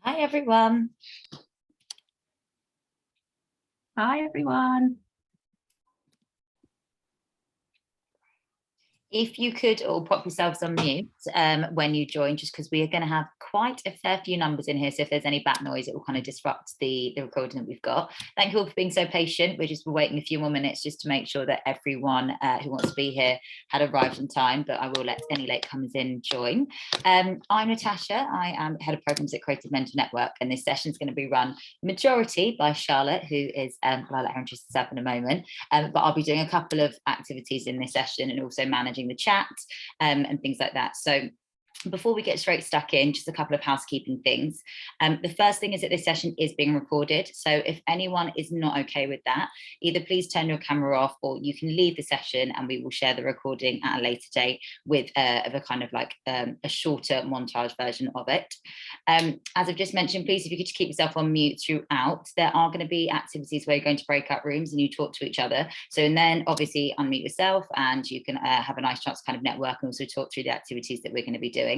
Hi everyone. Hi everyone. If you could all pop yourselves on mute when you join, just because we are going to have quite a fair few numbers in here. So if there's any back noise, it will kind of disrupt the recording that we've got. Thank you all for being so patient. We're just waiting a few more minutes just to make sure that everyone who wants to be here had arrived on time, but I will let any latecomers in join. I'm Natasha. I am Head of Programs at Creative Mentor Network, and this session is going to be run majority by Charlotte, who is, I'll let her introduce herself in a moment, but I'll be doing a couple of activities in this session and also managing the chat and things like that. So before we get straight stuck in, just a couple of housekeeping things. The first thing is that this session is being recorded. So if anyone is not okay with that, either please turn your camera off or you can leave the session and we will share the recording at a later date with a kind of like a shorter montage version of it. As I've just mentioned, please, if you could just keep yourself on mute throughout. There are going to be activities where you're going to breakout rooms and you talk to each other. So and then obviously unmute yourself and you can have a nice chance to kind of network and also talk through the activities that we're going to be doing.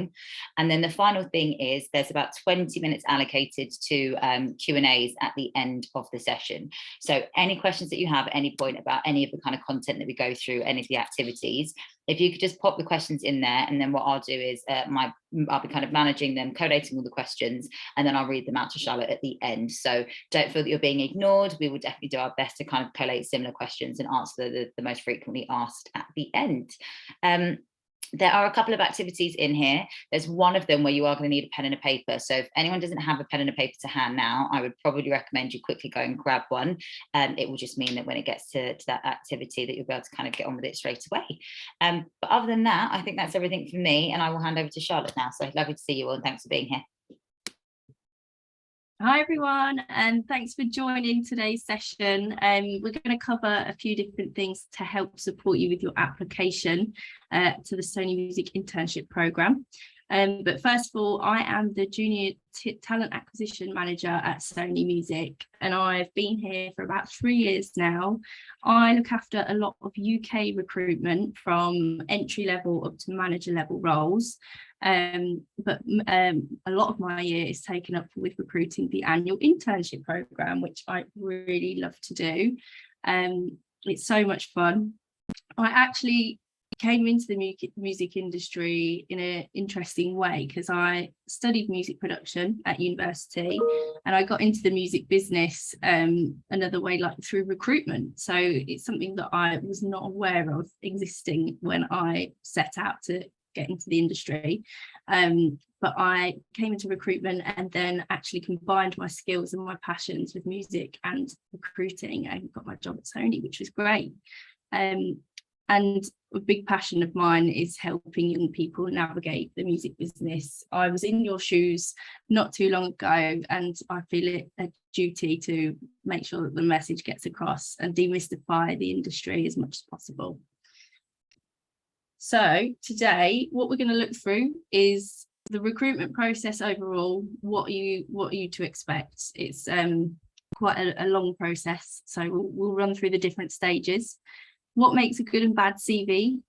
And then the final thing is there's about 20 minutes allocated to Q&As at the end of the session. So any questions that you have at any point about any of the kind of content that we go through, any of the activities, if you could just pop the questions in there, and then what I'll do is I'll be kind of managing them, collating all the questions, and then I'll read them out to Charlotte at the end. So don't feel that you're being ignored. We will definitely do our best to kind of collate similar questions and answer the most frequently asked at the end. There are a couple of activities in here. There's one of them where you are going to need a pen and a paper. So if anyone doesn't have a pen and a paper to hand now, I would probably recommend you quickly go and grab one. It will just mean that when it gets to that activity that you'll be able to kind of get on with it straight away. But other than that, I think that's everything from me, and I will hand over to Charlotte now. So lovely to see you all, and thanks for being here. Hi everyone, and thanks for joining today's session. We're going to cover a few different things to help support you with your application to the Sony Music Internship Programme. But first of all, I am the Junior Talent Acquisition Manager at Sony Music, and I've been here for about 3 years now. I look after a lot of UK recruitment from entry level up to manager level roles. But a lot of my year is taken up with recruiting the annual internship programme, which I really love to do. It's so much fun. I actually came into the music industry in an interesting way because I studied music production at university, and I got into the music business another way, like through recruitment. So it's something that I was not aware of existing when I set out to get into the industry. But I came into recruitment and then actually combined my skills and my passions with music and recruiting, and got my job at Sony, which was great. And a big passion of mine is helping young people navigate the music business. I was in your shoes not too long ago, and I feel it a duty to make sure that the message gets across and demystify the industry as much as possible. So today, what we're going to look through is the recruitment process overall. What are you to expect? It's quite a long process, so we'll run through the different stages. What makes a good and bad CV?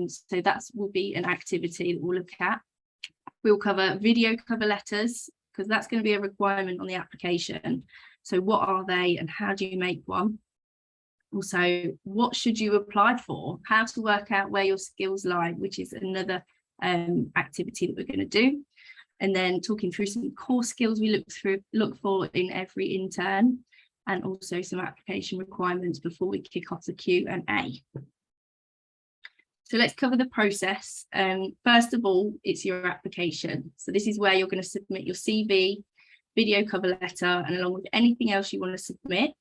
So that will be an activity that we'll look at. We'll cover video cover letters, because that's going to be a requirement on the application. So what are they and how do you make one? Also, what should you apply for? How to work out where your skills lie, which is another activity that we're going to do. And then talking through some core skills we look for in every intern, and also some application requirements before we kick off the Q&A. So let's cover the process. First of all, it's your application. So this is where you're going to submit your CV, video cover letter, and along with anything else you want to submit.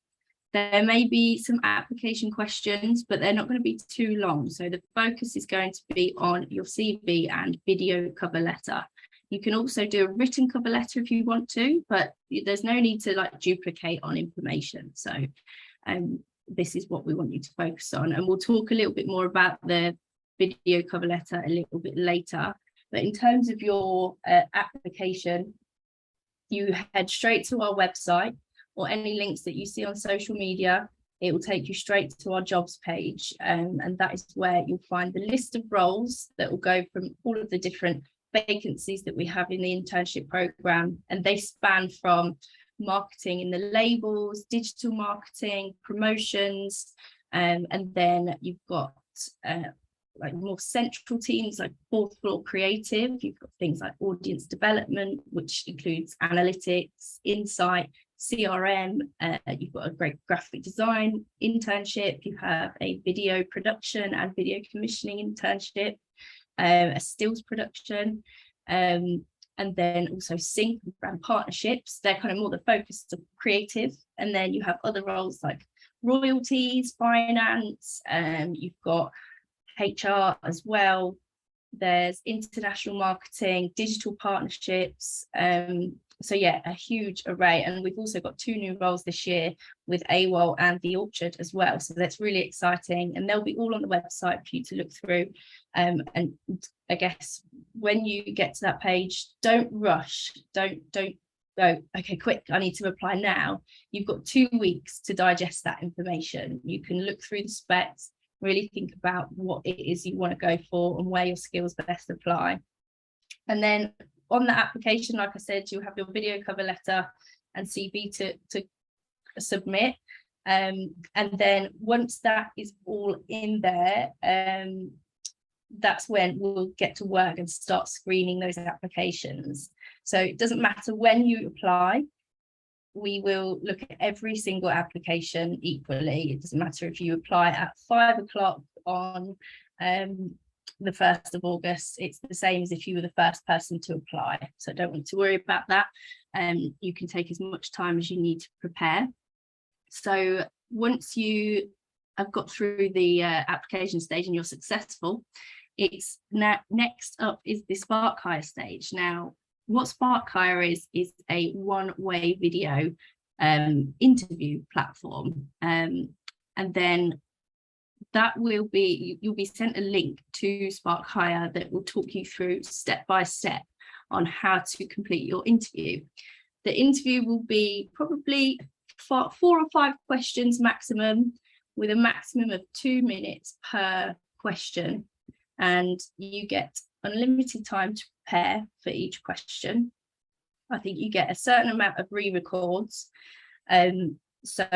There may be some application questions, but they're not going to be too long. So the focus is going to be on your CV and video cover letter. You can also do a written cover letter if you want to, but there's no need to like duplicate on information. So this is what we want you to focus on. And we'll talk a little bit more about the video cover letter a little bit later. But in terms of your application, you head straight to our website, or any links that you see on social media. It will take you straight to our jobs page, and that is where you'll find the list of roles that will go from all of the different vacancies that we have in the internship programme, and they span from marketing in the labels, digital marketing, promotions, and then you've got like more central teams like fourth floor creative. You've got things like audience development, which includes analytics, insight, CRM. You've got a great graphic design internship. You have a video production and video commissioning internship, a stills production, and then also sync and brand partnerships. They're kind of more the focus of creative. And then you have other roles like royalties, finance, you've got HR as well. There's international marketing, digital partnerships. So yeah, a huge array. And we've also got 2 new roles this year with AWOL and The Orchard as well. So that's really exciting. And they'll be all on the website for you to look through. And I guess when you get to that page, don't rush, don't go, okay, quick, I need to apply now. You've got 2 weeks to digest that information. You can look through the specs, really think about what it is you want to go for and where your skills best apply. And then on the application, like I said, you have your video cover letter and CV to submit. And then once that is all in there, that's when we'll get to work and start screening those applications. So it doesn't matter when you apply, we will look at every single application equally. It doesn't matter if you apply at 5 o'clock on the 1st of August, it's the same as if you were the first person to apply. So don't want to worry about that. You can take as much time as you need to prepare. So once you have got through the application stage and you're successful, it's now next up is the Spark Hire stage. Now, what Spark Hire is a one-way video interview platform, and then that will be, you'll be sent a link to Spark Hire that will talk you through step by step on how to complete your interview. The interview will be probably 4 or 5 questions maximum, with a maximum of 2 minutes per question, and you get unlimited time to prepare for each question. I think you get a certain amount of re-records, so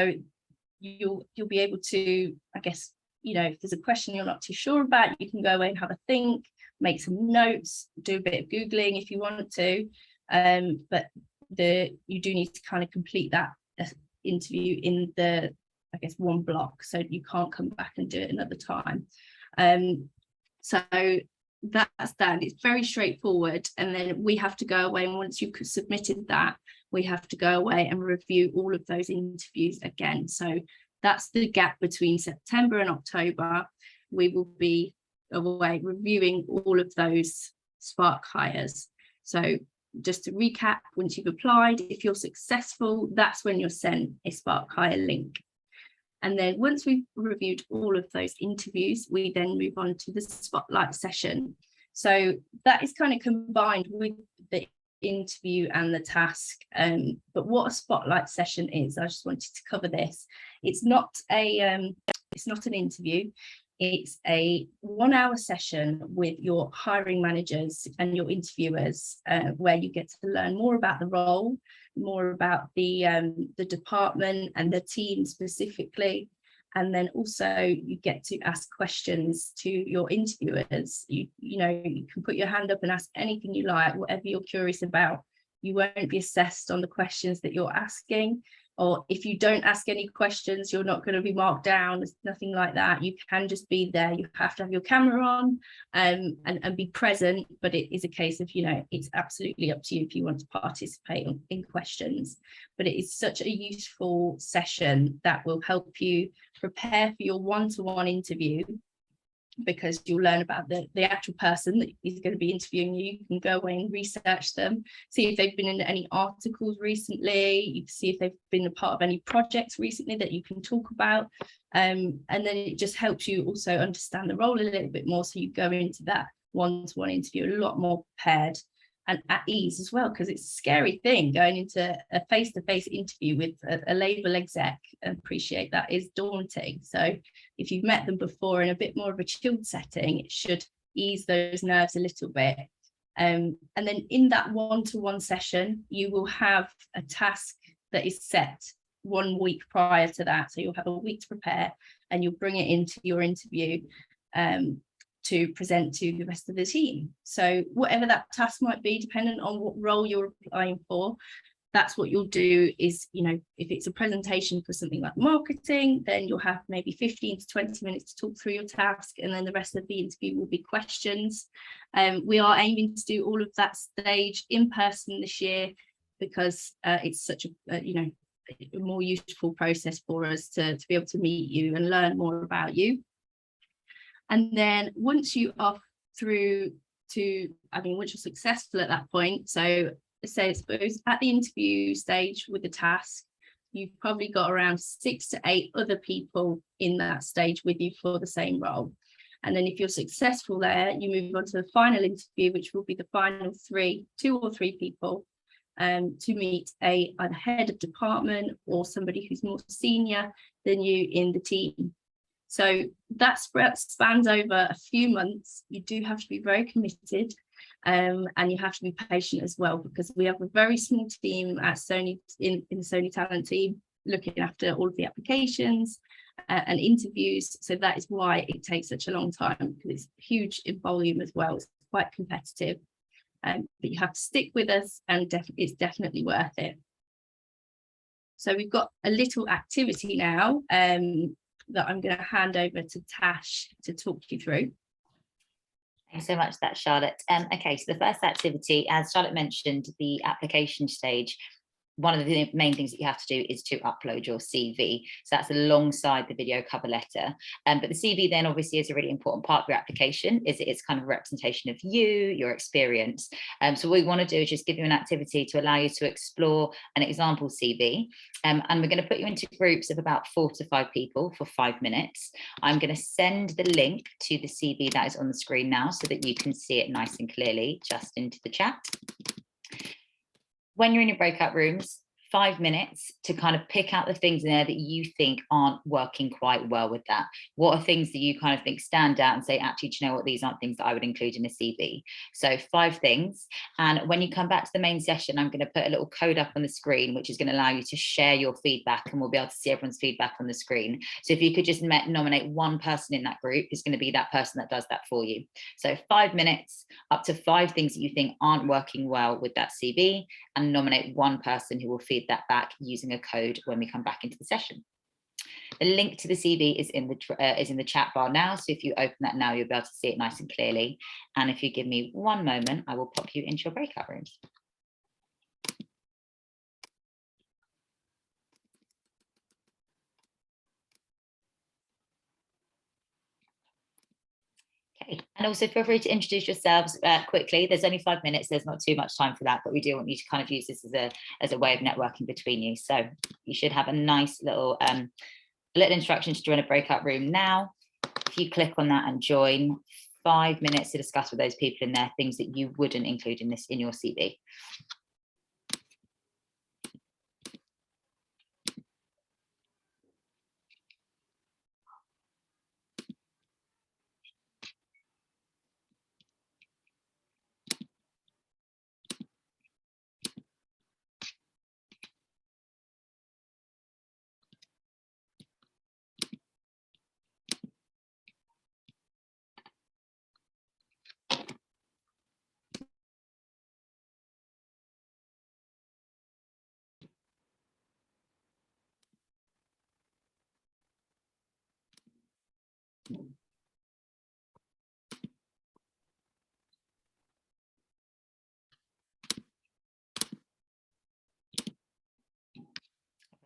you'll be able to, I guess, you know, if there's a question you're not too sure about, you can go away and have a think, make some notes, do a bit of Googling if you want to, but you do need to kind of complete that interview in the, I guess, one block, so you can't come back and do it another time. So that's that. It's very straightforward, and then we have to go away, and once you've submitted that, we have to go away and review all of those interviews again. So that's the gap between September and October. We will be away reviewing all of those Spark hires. So just to recap, once you've applied, if you're successful, that's when you're sent a Spark Hire link. And then once we've reviewed all of those interviews, we then move on to the spotlight session. So that is kind of combined with the interview and the task. But what a spotlight session is, I just wanted to cover this. It's not an interview. It's a 1-hour session with your hiring managers and your interviewers, where you get to learn more about the role, more about the department and the team specifically, and then also you get to ask questions to your interviewers. You know, you can put your hand up and ask anything you like, whatever you're curious about. You won't be assessed on the questions that you're asking, or if you don't ask any questions, you're not going to be marked down. There's nothing like that. You can just be there. You have to have your camera on and be present, but it is a case of, you know, it's absolutely up to you if you want to participate in questions. But it is such a useful session that will help you prepare for your one-to-one interview, because you'll learn about the actual person that is going to be interviewing you. You can go away and research them, see if they've been in any articles recently, you can see if they've been a part of any projects recently that you can talk about, and then it just helps you also understand the role a little bit more, so you go into that one-to-one interview a lot more prepared and at ease as well, because it's a scary thing going into a face-to-face interview with a label exec. I appreciate that is daunting. So if you've met them before in a bit more of a chilled setting, it should ease those nerves a little bit. And then in that one-to-one session, you will have a task that is set 1 week prior to that. So you'll have a week to prepare, and you'll bring it into your interview to present to the rest of the team. So whatever that task might be, dependent on what role you're applying for, that's what you'll do. Is, you know, if it's a presentation for something like marketing, then you'll have maybe 15 to 20 minutes to talk through your task, and then the rest of the interview will be questions. We are aiming to do all of that stage in person this year, because it's such a more useful process for us to be able to meet you and learn more about you. And then once you are through to, once you're successful at that point, so say, I suppose at the interview stage with the task, you've probably got around 6 to 8 other people in that stage with you for the same role. And then if you're successful there, you move on to the final interview, which will be the final 2 or 3 people to meet either head of department or somebody who's more senior than you in the team. So that spans over a few months. You do have to be very committed, and you have to be patient as well, because we have a very small team at Sony, in the Sony talent team, looking after all of the applications and interviews. So that is why it takes such a long time, because it's huge in volume as well. It's quite competitive, but you have to stick with us, and it's definitely worth it. So we've got a little activity now that I'm going to hand over to Tash to talk you through. Thanks so much for that, Charlotte. Okay, so the first activity, as Charlotte mentioned, the application stage, one of the main things that you have to do is to upload your CV. So that's alongside the video cover letter. But the CV then obviously is a really important part of your application. It's kind of a representation of you, your experience. So what we want to do is just give you an activity to allow you to explore an example CV. And we're going to put you into groups of about 4 to 5 people for 5 minutes. I'm going to send the link to the CV that is on the screen now, so that you can see it nice and clearly just into the chat. When you're in your breakout rooms, 5 minutes to kind of pick out the things in there that you think aren't working quite well with that. What are things that you kind of think stand out and say, actually, do you know what, these aren't things that I would include in a CV? So 5 things. And when you come back to the main session, I'm going to put a little code up on the screen, which is going to allow you to share your feedback, and we'll be able to see everyone's feedback on the screen. So if you could just nominate one person in that group, it's going to be that person that does that for you. So 5 minutes, up to 5 things that you think aren't working well with that CV, and nominate one person who will feed that back using a code when we come back into the session. The link to the CV is in the chat bar now, so if you open that now, you'll be able to see it nice and clearly. And if you give me one moment, I will pop you into your breakout rooms. Okay, and also feel free to introduce yourselves quickly. There's only 5 minutes, there's not too much time for that, but we do want you to kind of use this as a way of networking between you. So you should have a nice little instruction to join a breakout room now. If you click on that and join, 5 minutes to discuss with those people in there things that you wouldn't include in your CV.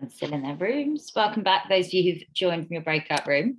And still in their rooms. Welcome back, those of you who've joined from your breakout room.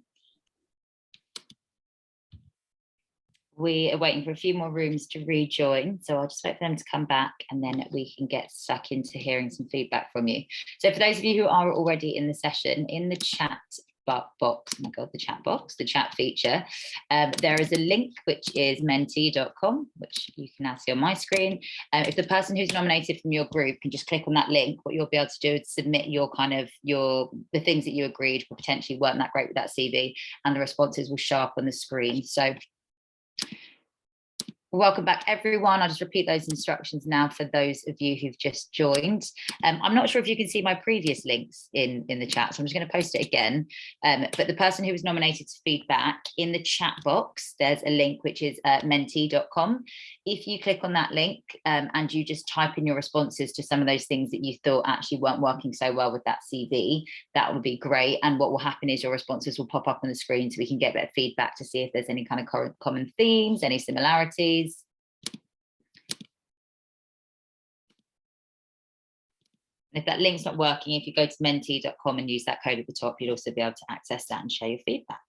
We are waiting for a few more rooms to rejoin, so I'll just wait for them to come back, and then we can get stuck into hearing some feedback from you. So for those of you who are already in the session, in the chat box, oh my God, the chat feature, there is a link which is mentee.com, which you can now see on my screen. If the person who's nominated from your group can just click on that link, what you'll be able to do is submit the things that you agreed will potentially weren't that great with that CV, and the responses will show up on the screen. So Welcome back, everyone. I'll just repeat those instructions now for those of you who've just joined. I'm not sure if you can see my previous links in the chat, so I'm just going to post it again. But the person who was nominated to feedback, in the chat box, there's a link which is mentee.com. If you click on that link and you just type in your responses to some of those things that you thought actually weren't working so well with that CV, that would be great. And what will happen is your responses will pop up on the screen so we can get better feedback to see if there's any kind of common themes, any similarities. And if that link's not working, if you go to mentee.com and use that code at the top, you'll also be able to access that and share your feedback.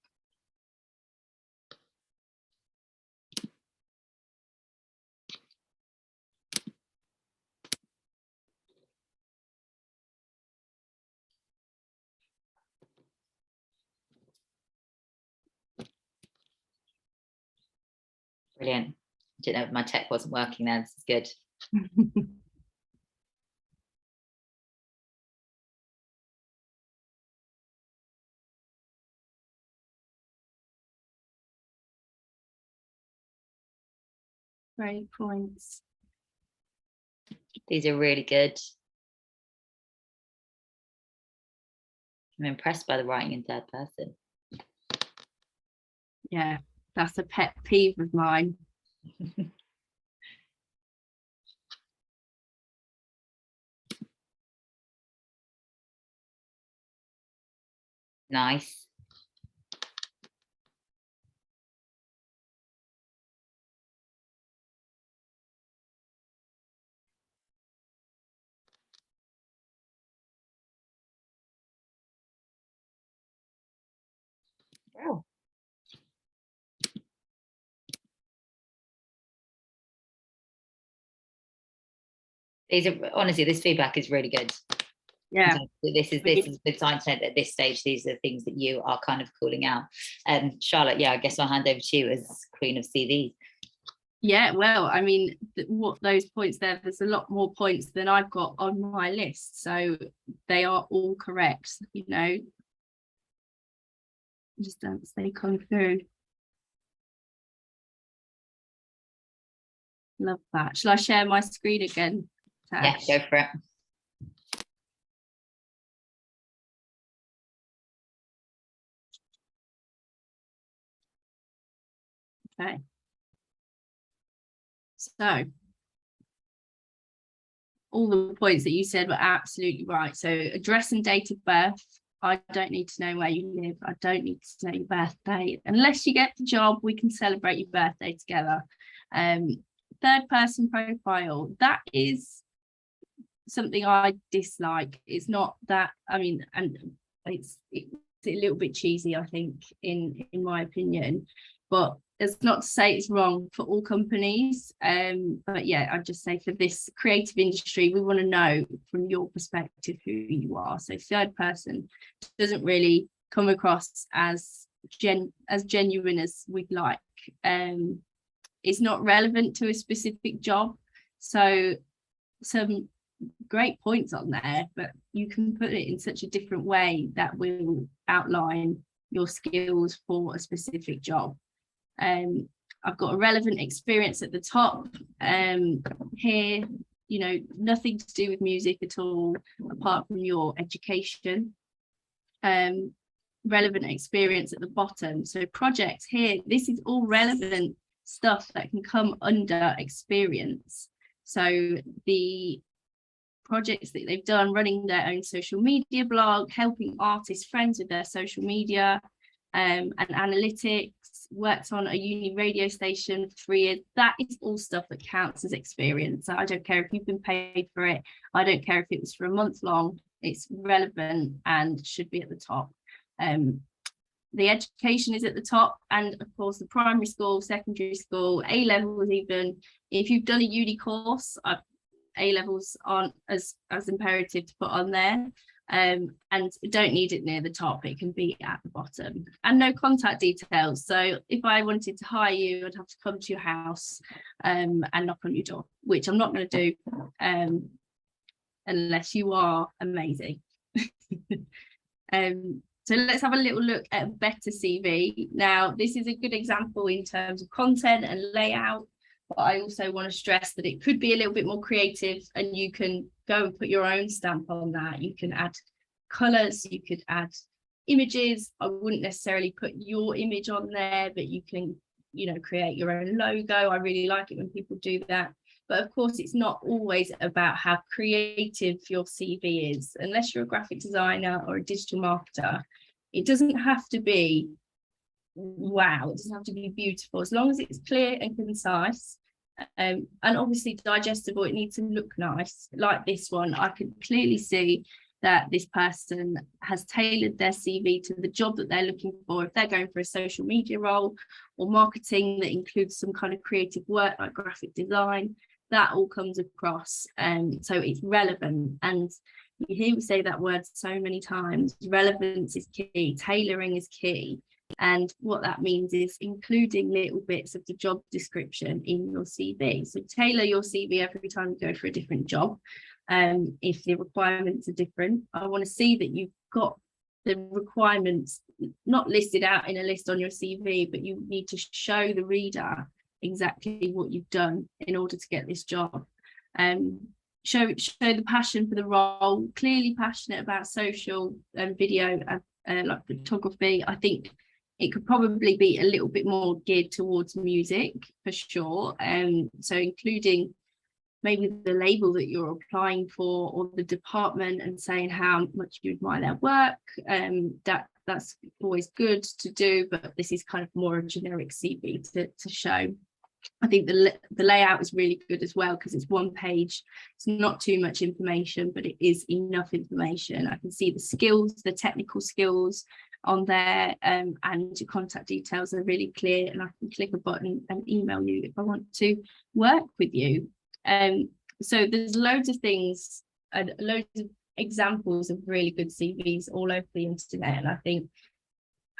Brilliant. I didn't know if my tech wasn't working there. This is good. Great points. These are really good. I'm impressed by the writing in third person. Yeah, that's a pet peeve of mine. Nice. Oh. These are, honestly, this feedback is really good. Yeah, this is the science note at this stage. These are things that you are kind of calling out. Charlotte, yeah, I guess I'll hand over to you as Queen of CVs. Yeah, well, I mean, what those points there's a lot more points than I've got on my list, so they are all correct, you know. Just don't they come through. Love that. Shall I share my screen again, Tash? Yeah, go for it. Okay. So all the points that you said were absolutely right. So address and date of birth. I don't need to know where you live. I don't need to know your birthday. Unless you get the job, we can celebrate your birthday together. Third person profile. That is something I dislike. It's not that, I mean, and it's a little bit cheesy, I think, in my opinion, but it's not to say it's wrong for all companies. But yeah, I'd just say for this creative industry, we want to know from your perspective who you are. So third person doesn't really come across as genuine as we'd like. It's not relevant to a specific job. So some great points on there, but you can put it in such a different way that will outline your skills for a specific job. I've got a relevant experience at the top. Here, you know, nothing to do with music at all, apart from your education. Relevant experience at the bottom. So projects here, this is all relevant stuff that can come under experience. So the projects that they've done, running their own social media blog, helping artists friends with their social media, and analytics, worked on a uni radio station for 3 years. That is all stuff that counts as experience. So I don't care if you've been paid for it. I don't care if it was for a month long. It's relevant and should be at the top. The education is at the top, and of course the primary school, secondary school, A levels even. If you've done a uni course, A levels aren't as imperative to put on there, and don't need it near the top. It can be at the bottom, and no contact details. So if I wanted to hire you, I'd have to come to your house and knock on your door, which I'm not going to do unless you are amazing. So let's have a little look at a better CV. Now, this is a good example in terms of content and layout. but I also want to stress that it could be a little bit more creative, and you can go and put your own stamp on that. You can add colours, you could add images. I wouldn't necessarily put your image on there, but you can, you know, create your own logo. I really like it when people do that. But of course, it's not always about how creative your CV is. Unless you're a graphic designer or a digital marketer, it doesn't have to be wow, it doesn't have to be beautiful, as long as it's clear and concise, and obviously digestible. It needs to look nice. Like this one, I could clearly see that this person has tailored their CV to the job that they're looking for. If they're going for a social media role or marketing that includes some kind of creative work like graphic design, that all comes across. So it's relevant, and you hear me say that word so many times. Relevance is key, tailoring is key. And what that means is including little bits of the job description in your CV. So tailor your CV every time you go for a different job. If the requirements are different, I want to see that you've got the requirements not listed out in a list on your CV, but you need to show the reader exactly what you've done in order to get this job. Show the passion for the role, clearly passionate about social and video and like photography. I think it could probably be a little bit more geared towards music for sure. So including maybe the label that you're applying for or the department and saying how much you admire their work. That's always good to do, but this is kind of more a generic CV to show. I think the layout is really good as well, because it's one page. It's not too much information, but it is enough information. I can see the skills, the technical skills on there, and your contact details are really clear, and I can click a button and email you if I want to work with you. So there's loads of things and loads of examples of really good CVs all over the internet, and I think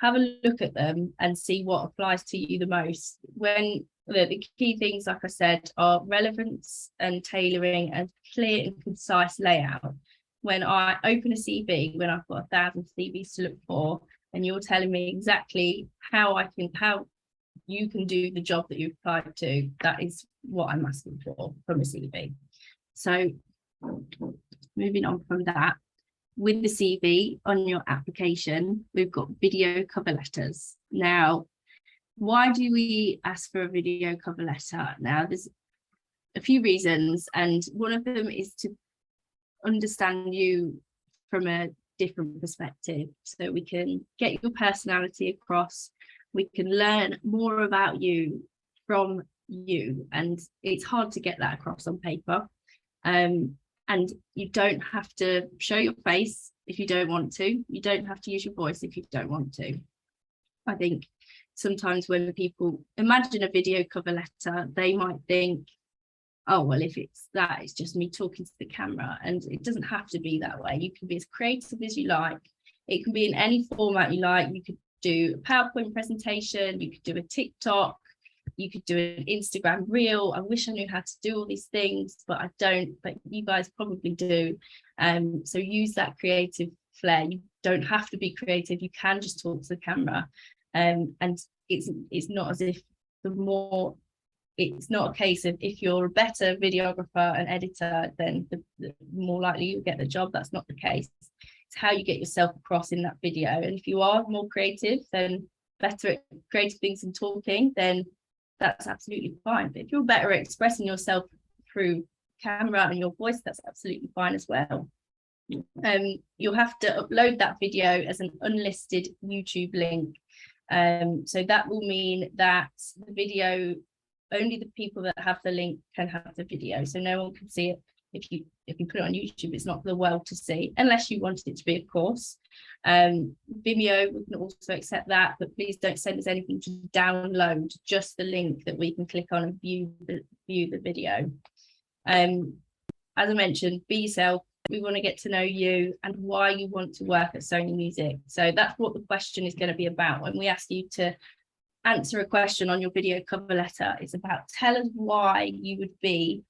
have a look at them and see what applies to you the most. When the key things, like I said, are relevance and tailoring and clear and concise layout. When I open a CV, when I've got 1,000 CVs to look for, and you're telling me exactly how you can do the job that you've applied to, that is what I'm asking for from a CV. So moving on from that, with the CV on your application, we've got video cover letters. Now, why do we ask for a video cover letter? Now, there's a few reasons, and one of them is to understand you from a different perspective, so we can get your personality across, we can learn more about you from you, and it's hard to get that across on paper. And you don't have to show your face if you don't want to. You don't have to use your voice if you don't want to. I think sometimes when people imagine a video cover letter, they might think, oh, well, if it's that, it's just me talking to the camera. And it doesn't have to be that way. You can be as creative as you like. It can be in any format you like. You could do a PowerPoint presentation, you could do a TikTok, you could do an Instagram reel. I wish I knew how to do all these things, but I don't, but you guys probably do. So use that creative flair. You don't have to be creative. You can just talk to the camera. And it's not as if it's not a case of if you're a better videographer and editor, then the more likely you'll get the job. That's not the case. It's how you get yourself across in that video. And if you are more creative, then better at creative things than talking, then that's absolutely fine. But if you're better at expressing yourself through camera and your voice, that's absolutely fine as well. You'll have to upload that video as an unlisted YouTube link. So that will mean that the video, only the people that have the link can have the video. So no one can see it. If you put it on YouTube, it's not for the world to see, unless you wanted it to be, of course. Vimeo, we can also accept that, but please don't send us anything to download, just the link that we can click on and view the video. As I mentioned, be yourself. We want to get to know you and why you want to work at Sony Music. So that's what the question is going to be about. When we ask you to answer a question on your video cover letter, it's about tell us why you would be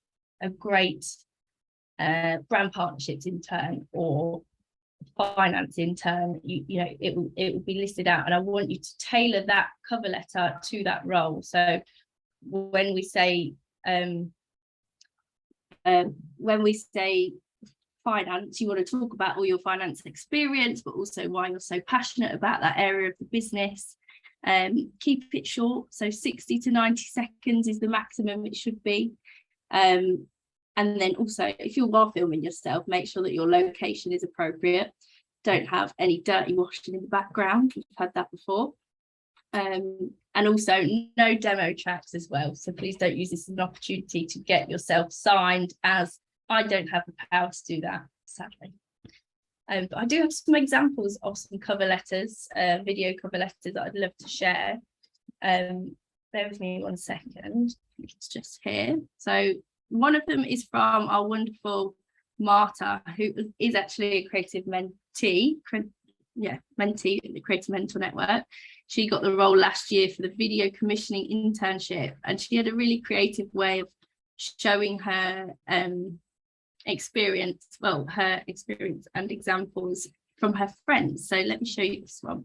a great brand partnerships intern or finance intern. You know, it will be listed out, and I want you to tailor that cover letter to that role. So when we say When we say finance, you want to talk about all your finance experience, but also why you're so passionate about that area of the business. Keep it short, so 60 to 90 seconds is the maximum it should be. And then also, if you are filming yourself, make sure that your location is appropriate. Don't have any dirty washing in the background. We've had that before. And also no demo tracks as well. So please don't use this as an opportunity to get yourself signed, as I don't have the power to do that, sadly. But I do have some examples of some cover letters, video cover letters that I'd love to share. Bear with me 1 second. It's just here. So one of them is from our wonderful Marta, who is actually a creative mentee in the Creative Mentor Network. She got the role last year for the video commissioning internship, and she had a really creative way of showing her experience and examples from her friends. So let me show you this one.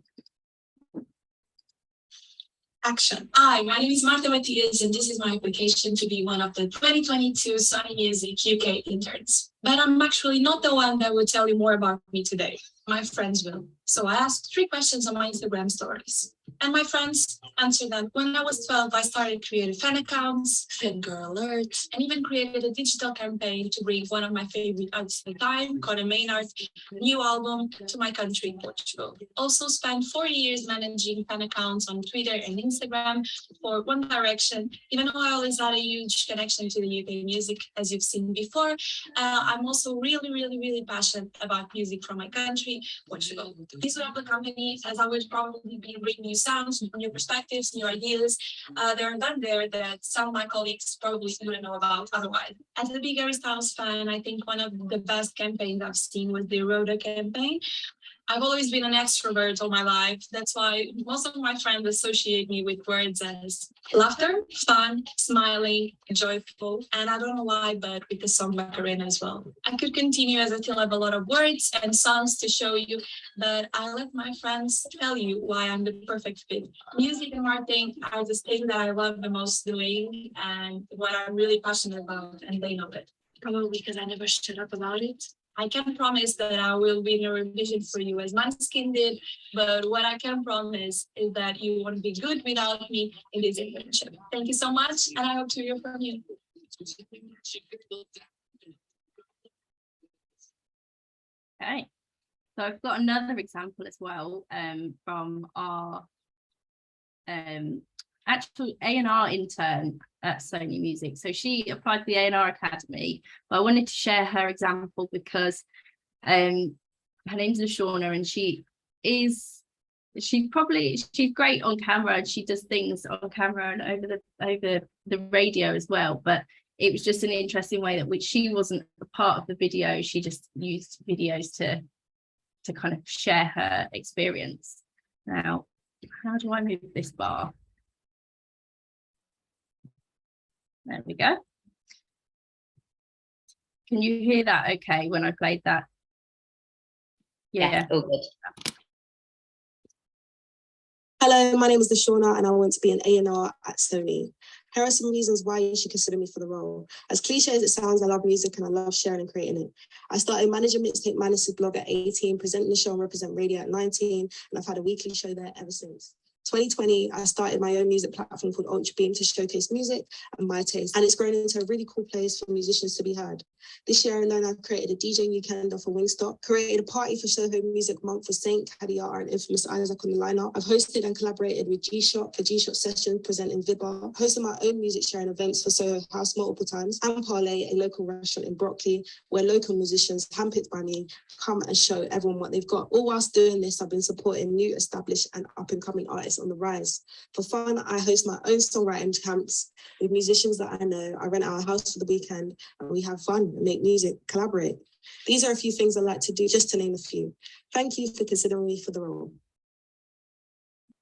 Action. Hi, my name is Marta Matias, and this is my application to be one of the 2022 Sony Music UK interns. But I'm actually not the one that will tell you more about me today. My friends will. So I asked 3 questions on my Instagram stories. And my friends answered them. When I was 12, I started creating fan accounts, fangirl alerts, and even created a digital campaign to bring one of my favorite artists at the time, Conor Maynard's new album, to my country, Portugal. Also spent 4 years managing fan accounts on Twitter and Instagram for One Direction. Even though I always had a huge connection to the UK music, as you've seen before, I'm also really passionate about music from my country, Portugal. This would help the company, as I would probably be bringing new sounds, new perspectives, new ideas there and done there that some of my colleagues probably wouldn't know about otherwise. As a big Harry Styles fan, I think one of the best campaigns I've seen was the Rhoda campaign. I've always been an extrovert all my life. That's why most of my friends associate me with words as laughter, fun, smiling, joyful, and I don't know why, but with the song Macarena as well. I could continue, as I still have a lot of words and songs to show you, but I'll let my friends tell you why I'm the perfect fit. Music and marketing are the things that I love the most doing and what I'm really passionate about, and they know it. Probably because I never shut up about it. I can't promise that I will be in a revision for you as Manskin did, but what I can promise is that you won't be good without me in this internship. Thank you so much, and I hope to hear from you. Okay, so I've got another example as well from our actual A&R intern at Sony Music. So she applied for the A&R Academy, but I wanted to share her example because her name's Lashawna, and she's great on camera, and she does things on camera and over the radio as well. But it was just an interesting way that which she wasn't a part of the video. She just used videos to kind of share her experience. Now, how do I move this bar? There we go. Can you hear that okay when I played that? Yeah. All good. Hello, my name is Lashawna, and I want to be an A&R at Sony. Here are some reasons why you should consider me for the role. As cliche as it sounds, I love music and I love sharing and creating it. I started managing Mixtape Madness' blog at 18, presenting the show on Represent Radio at 19, and I've had a weekly show there ever since. 2020, I started my own music platform called Ultra Beam to showcase music and my taste, and it's grown into a really cool place for musicians to be heard. This year alone, I created a DJ weekend for Wingstop, created a party for Soho Music Month for Saint, Kadiata, and Infamous Isaac on the lineup. I've hosted and collaborated with G-Shock for G-Shock Sessions, presenting Vidbar, hosted my own music sharing events for Soho House multiple times, and Parlay, a local restaurant in Brockley, where local musicians, handpicked by me, come and show everyone what they've got. All whilst doing this, I've been supporting new, established, and up-and-coming artists on the rise. For fun, I host my own songwriting camps with musicians that I know. I rent our house for the weekend and we have fun and make music, collaborate. These are a few things I like to do, just to name a few. Thank you for considering me for the role.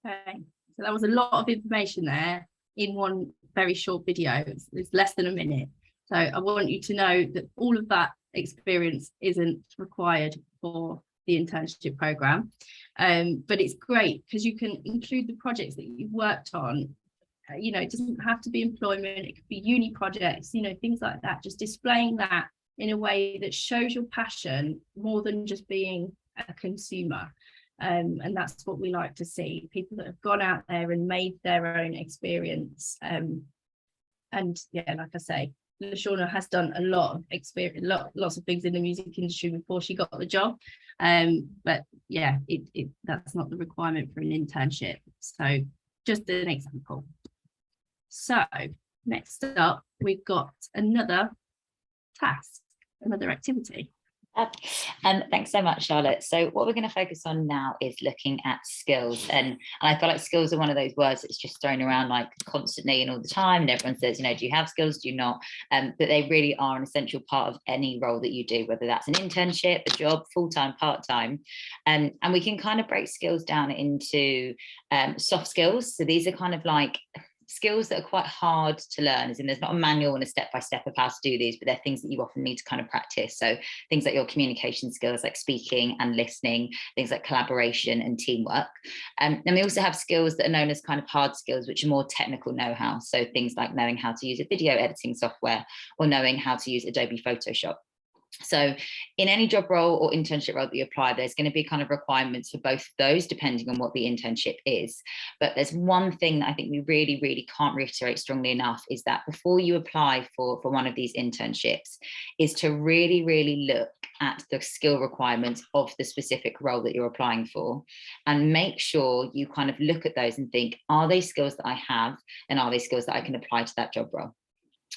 Okay, so that was a lot of information there in one very short video. It's less than a minute. So I want you to know that all of that experience isn't required for the internship program. But it's great because you can include the projects that you've worked on you know, it doesn't have to be employment, it could be uni projects, you know, things like that. Just displaying that in a way that shows your passion more than just being a consumer. And that's what we like to see, people that have gone out there and made their own experience. And yeah, like I say, Lashawna has done a lot of experience, lots of things in the music industry before she got the job. But yeah, that's not the requirement for an internship. So just an example. So next up, we've got another task, another activity. Thanks so much, Charlotte. So what we're going to focus on now is looking at skills, and I feel like skills are one of those words that's just thrown around like constantly and all the time, and everyone says, you know, do you have skills, do you not? But they really are an essential part of any role that you do, whether that's an internship, a job, full-time, part-time. And we can kind of break skills down into soft skills. So these are kind of like skills that are quite hard to learn, as in there's not a manual and a step-by-step of how to do these, but they're things that you often need to kind of practice. So things like your communication skills, like speaking and listening, things like collaboration and teamwork. And we also have skills that are known as kind of hard skills, which are more technical know-how. So things like knowing how to use a video editing software or knowing how to use Adobe Photoshop. So in any job role or internship role that you apply, there's going to be kind of requirements for both of those, depending on what the internship is. But there's one thing that I think we really, really can't reiterate strongly enough, is that before you apply for one of these internships, is to really, really look at the skill requirements of the specific role that you're applying for, and make sure you kind of look at those and think, are they skills that I have, and are they skills that I can apply to that job role?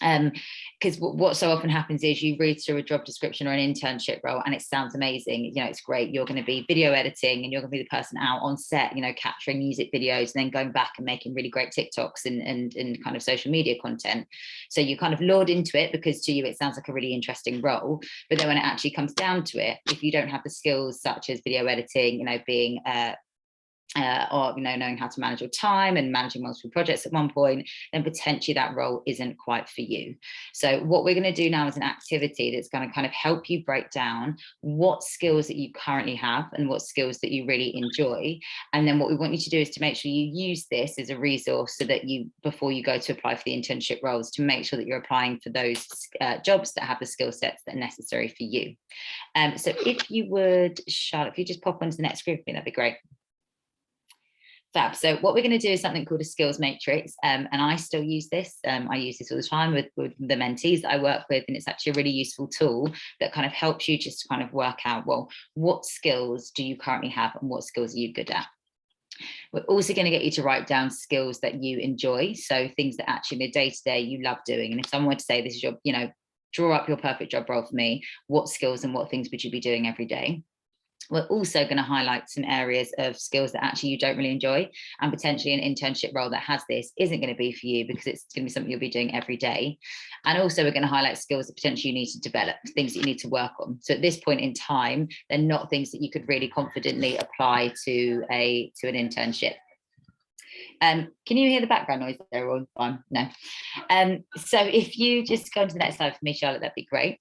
Because what so often happens is you read through a job description or an internship role and it sounds amazing, you know, it's great, you're going to be video editing and you're going to be the person out on set, you know, capturing music videos and then going back and making really great TikToks and kind of social media content. So you kind of lured into it because to you it sounds like a really interesting role, but then when it actually comes down to it, if you don't have the skills such as video editing, you know, being or, you know, knowing how to manage your time and managing multiple projects at one point, then potentially that role isn't quite for you. So what we're going to do now is an activity that's going to kind of help you break down what skills that you currently have and what skills that you really enjoy. And then what we want you to do is to make sure you use this as a resource so that you, before you go to apply for the internship roles, to make sure that you're applying for those jobs that have the skill sets that are necessary for you. So if you would, Charlotte, if you just pop onto the next screen for me, that'd be great. Fab. So what we're going to do is something called a skills matrix, and I still use this. I use this all the time with the mentees that I work with, and it's actually a really useful tool that kind of helps you just kind of work out, well, what skills do you currently have and what skills are you good at? We're also going to get you to write down skills that you enjoy, so things that actually in the day-to-day you love doing. And if someone were to say, this is your, you know, draw up your perfect job role for me, what skills and what things would you be doing every day? We're also going to highlight some areas of skills that actually you don't really enjoy, and potentially an internship role that has this isn't going to be for you because it's going to be something you'll be doing every day. And also we're going to highlight skills that potentially you need to develop, things that you need to work on. So at this point in time, they're not things that you could really confidently apply to an internship. Can you hear the background noise there all fine? No. So if you just go to the next slide for me, Charlotte, that'd be great.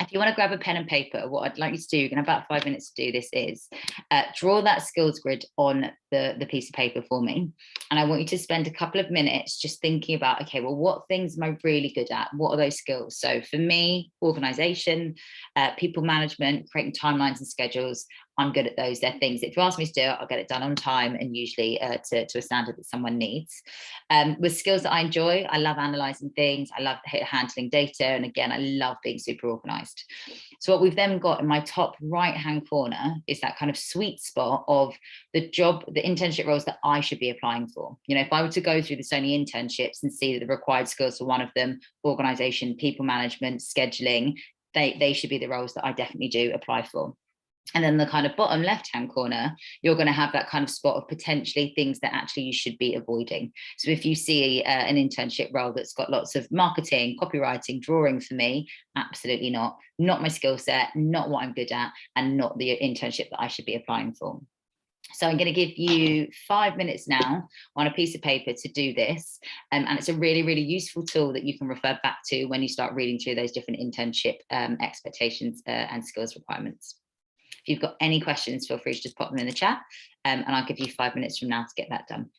If you want to grab a pen and paper, what I'd like you to do, you're going to have about 5 minutes to do this, is draw that skills grid on the piece of paper for me. And I want you to spend a couple of minutes just thinking about, okay, well, what things am I really good at? What are those skills? So for me, organization, people management, creating timelines and schedules, I'm good at those. They're things, if you ask me to do it, I'll get it done on time and usually to a standard that someone needs. With skills that I enjoy, I love analyzing things. I love handling data. And again, I love being super organized. So what we've then got in my top right-hand corner is that kind of sweet spot of the job, the internship roles that I should be applying for. You know, if I were to go through the Sony internships and see that the required skills for one of them, organization, people management, scheduling, they should be the roles that I definitely do apply for. And then the kind of bottom left-hand corner, you're going to have that kind of spot of potentially things that actually you should be avoiding. So if you see an internship role that's got lots of marketing, copywriting, drawing for me, absolutely not my skill set, not what I'm good at, and not the internship that I should be applying for. So I'm going to give you 5 minutes now on a piece of paper to do this. And it's a really, really useful tool that you can refer back to when you start reading through those different internship expectations and skills requirements. If you've got any questions, feel free to just pop them in the chat, and I'll give you 5 minutes from now to get that done.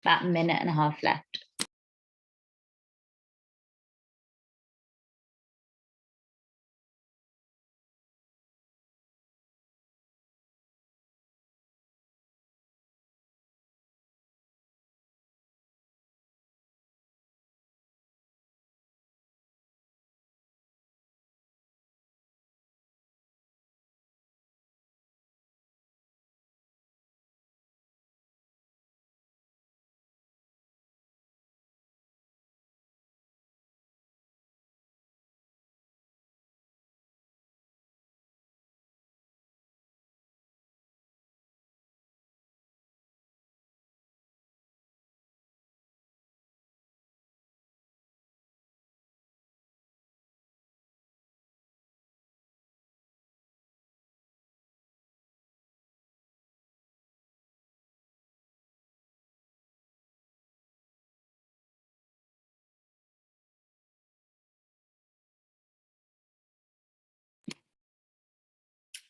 About a minute and a half left.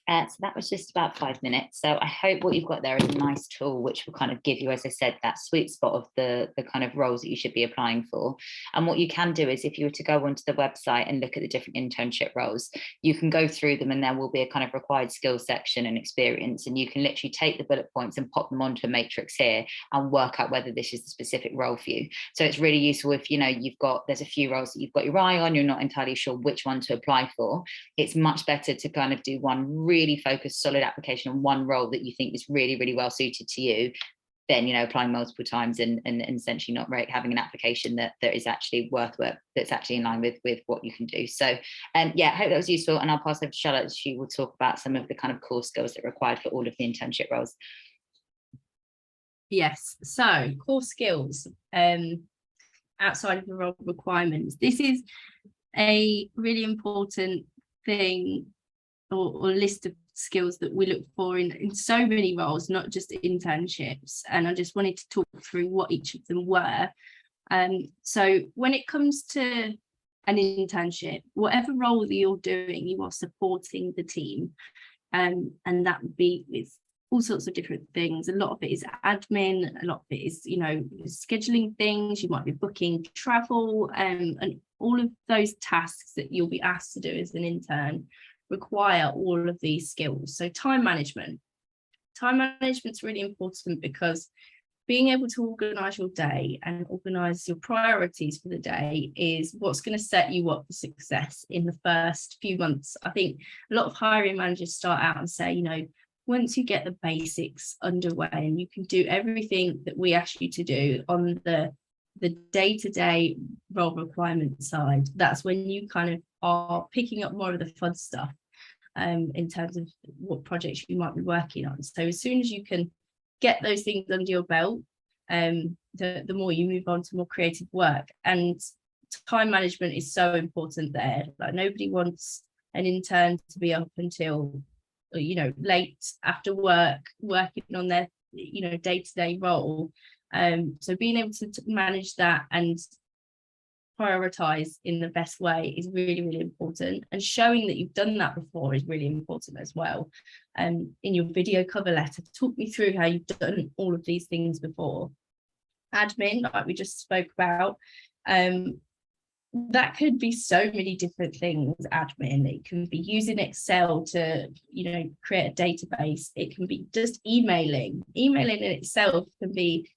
So that was just about 5 minutes. So I hope what you've got there is a nice tool which will kind of give you, as I said, that sweet spot of the kind of roles that you should be applying for. And what you can do is, if you were to go onto the website and look at the different internship roles, you can go through them and there will be a kind of required skills section and experience, and you can literally take the bullet points and pop them onto a matrix here and work out whether this is the specific role for you. So it's really useful if, you know, there's a few roles that you've got your eye on, you're not entirely sure which one to apply for. It's much better to kind of do one really focused, solid application on one role that you think is really, really well suited to you, then, you know, applying multiple times and essentially not having an application that is actually worth work, that's actually in line with what you can do. So yeah, I hope that was useful, and I'll pass over to Charlotte. She will talk about some of the kind of core skills that are required for all of the internship roles. Yes, so core skills outside of the role requirements. This is a really important thing or list of skills that we look for in so many roles, not just internships. And I just wanted to talk through what each of them were. So when it comes to an internship, whatever role that you're doing, you are supporting the team. And that would be with all sorts of different things. A lot of it is admin, a lot of it is, you know, scheduling things. You might be booking travel, and all of those tasks that you'll be asked to do as an intern require all of these skills. So time management's really important, because being able to organize your day and organize your priorities for the day is what's going to set you up for success in the first few months. I think a lot of hiring managers start out and say, you know, once you get the basics underway and you can do everything that we ask you to do on the day-to-day role requirement side, that's when you kind of are picking up more of the fun stuff in terms of what projects you might be working on. So as soon as you can get those things under your belt, the more you move on to more creative work. And time management is so important there. Like, nobody wants an intern to be up until, you know, late after work working on their, you know, day-to-day role. So being able to manage that and prioritize in the best way is really, really important, and showing that you've done that before is really important as well. In your video cover letter, talk me through how you've done all of these things before. Admin, like we just spoke about, that could be so many different things. Admin, it can be using Excel to, you know, create a database. It can be just emailing in itself can be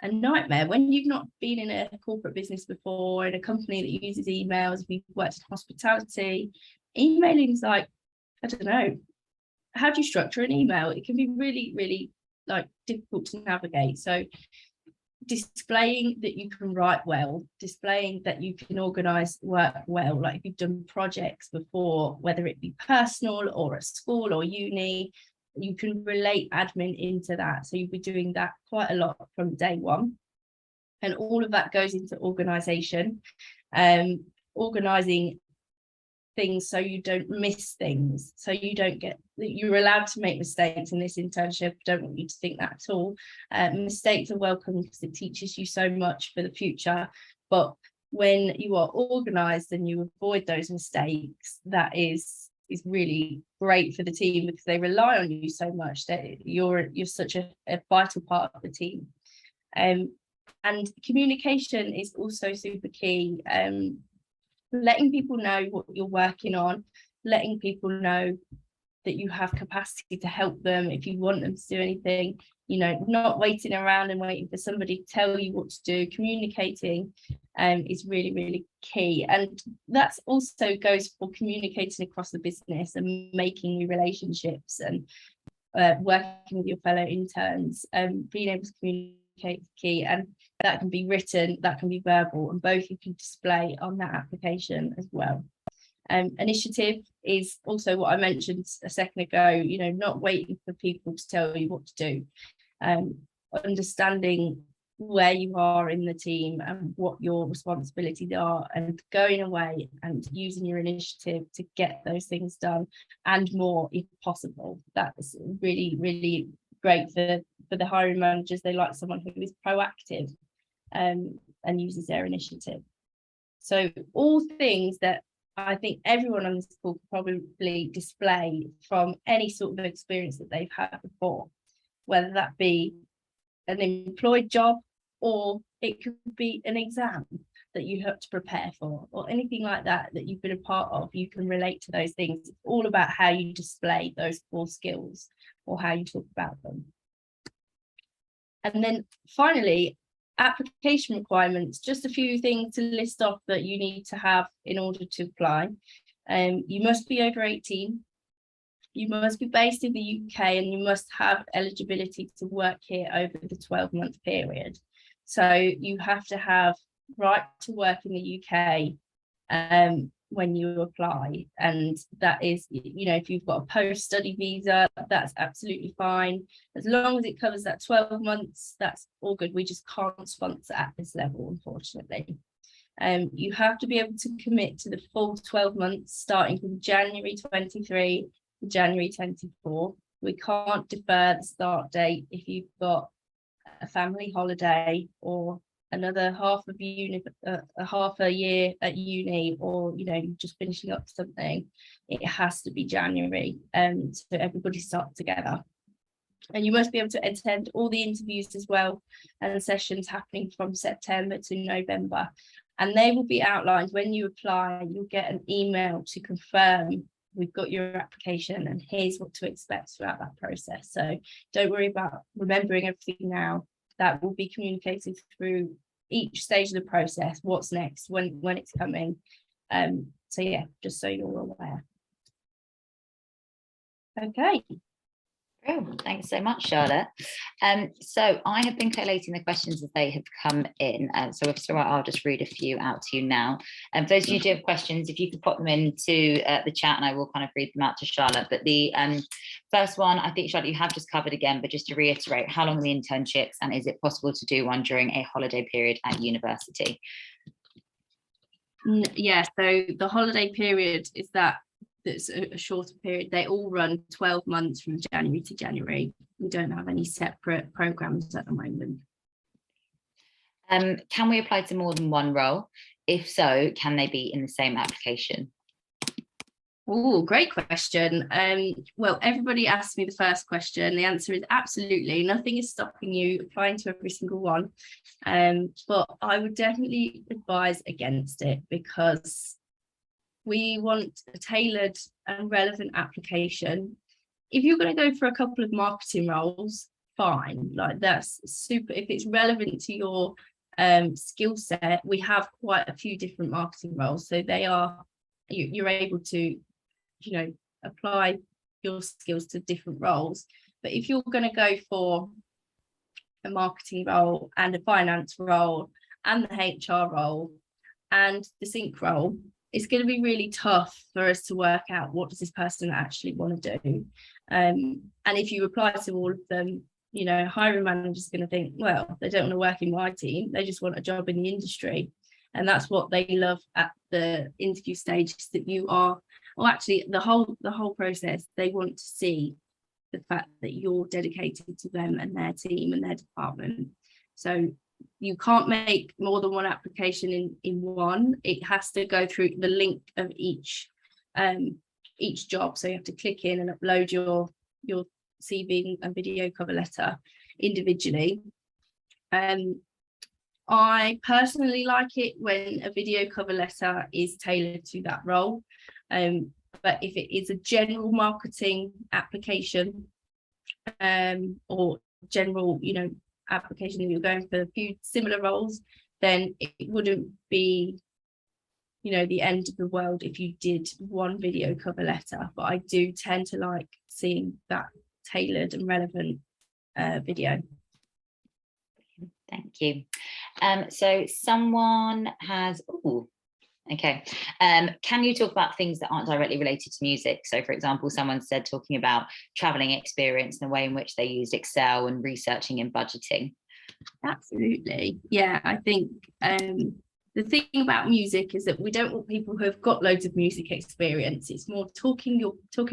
a nightmare when you've not been in a corporate business before, in a company that uses emails. If you've worked in hospitality, emailing is like, I don't know, how do you structure an email? It can be really, really like difficult to navigate. So displaying that you can write well, displaying that you can organize work well, like if you've done projects before, whether it be personal or at school or uni, you can relate admin into that. So you'll be doing that quite a lot from day one. And all of that goes into organization, organizing things so you don't miss things, so you don't get, you're allowed to make mistakes in this internship. Don't want you to think that at all. Mistakes are welcome because it teaches you so much for the future. But when you are organized and you avoid those mistakes, that is really great for the team, because they rely on you so much, that you're such a vital part of the team. And communication is also super key. Letting people know what you're working on, letting people know that you have capacity to help them if you want them to do anything, you know, not waiting around and waiting for somebody to tell you what to do. Communicating is really, really key. And that also goes for communicating across the business and making new relationships and working with your fellow interns. Being able to communicate is key, and that can be written, that can be verbal, and both you can display on that application as well. Initiative is also what I mentioned a second ago, you know, not waiting for people to tell you what to do. Understanding where you are in the team and what your responsibilities are, and going away and using your initiative to get those things done and more if possible. That's really, really great for the hiring managers. They like someone who is proactive and uses their initiative. So all things that I think everyone on this call could probably display from any sort of experience that they've had before, whether that be an employed job or it could be an exam that you have to prepare for, or anything like that that you've been a part of. You can relate to those things. It's all about how you display those core skills or how you talk about them. And then finally, application requirements, just a few things to list off that you need to have in order to apply. You must be over 18, you must be based in the UK, and you must have eligibility to work here over the 12-month period. So you have to have right to work in the UK when you apply, and that is, you know, if you've got a post-study visa, that's absolutely fine. As long as it covers that 12 months, that's all good. We just can't sponsor at this level, unfortunately. You have to be able to commit to the full 12 months starting from January 23 to January 24. We can't defer the start date if you've got a family holiday or another half a year at uni, or you know, you're just finishing up something. It has to be January, so everybody starts together. And you must be able to attend all the interviews as well, and sessions happening from September to November, and they will be outlined when you apply. You'll get an email to confirm we've got your application and here's what to expect throughout that process. So don't worry about remembering everything now. That will be communicated through each stage of the process, what's next, when it's coming. So yeah, just so you're aware. Okay. Oh, thanks so much, Charlotte. So I have been collating the questions as they have come in. So if it's all right, I'll just read a few out to you now. And for those of you who do have questions, if you could pop them into the chat, and I will kind of read them out to Charlotte. But the first one, I think, Charlotte, you have just covered again, but just to reiterate, how long are the internships, and is it possible to do one during a holiday period at university? Yeah, so the holiday period is that's a shorter period. They all run 12 months from January to January. We don't have any separate programs at the moment. Can we apply to more than one role? If so, can they be in the same application? Oh, great question. Well, everybody asked me the first question. The answer is absolutely. Nothing is stopping you applying to every single one. But I would definitely advise against it, because we want a tailored and relevant application. If you're going to go for a couple of marketing roles, fine, like that's super. If it's relevant to your skill set, we have quite a few different marketing roles, so you're able to, you know, apply your skills to different roles. But if you're going to go for a marketing role and a finance role and the HR role and the sync role, it's going to be really tough for us to work out what does this person actually want to do. And if you apply to all of them, you know, hiring managers are going to think, well, they don't want to work in my team, they just want a job in the industry. And that's what they love at the interview stage, is that you are, or actually the whole process, they want to see the fact that you're dedicated to them and their team and their department. So you can't make more than one application in one. It has to go through the link of each job. So you have to click in and upload your CV and video cover letter individually. I personally like it when a video cover letter is tailored to that role. But if it is a general marketing application, or general, application that you're going for a few similar roles, then it wouldn't be, the end of the world if you did one video cover letter. But I do tend to like seeing that tailored and relevant video. Thank you. So someone has, okay. Can you talk about things that aren't directly related to music? So for example, someone said talking about traveling experience and the way in which they used Excel and researching and budgeting. Absolutely. Yeah, I think the thing about music is that we don't want people who have got loads of music experience. It's more talking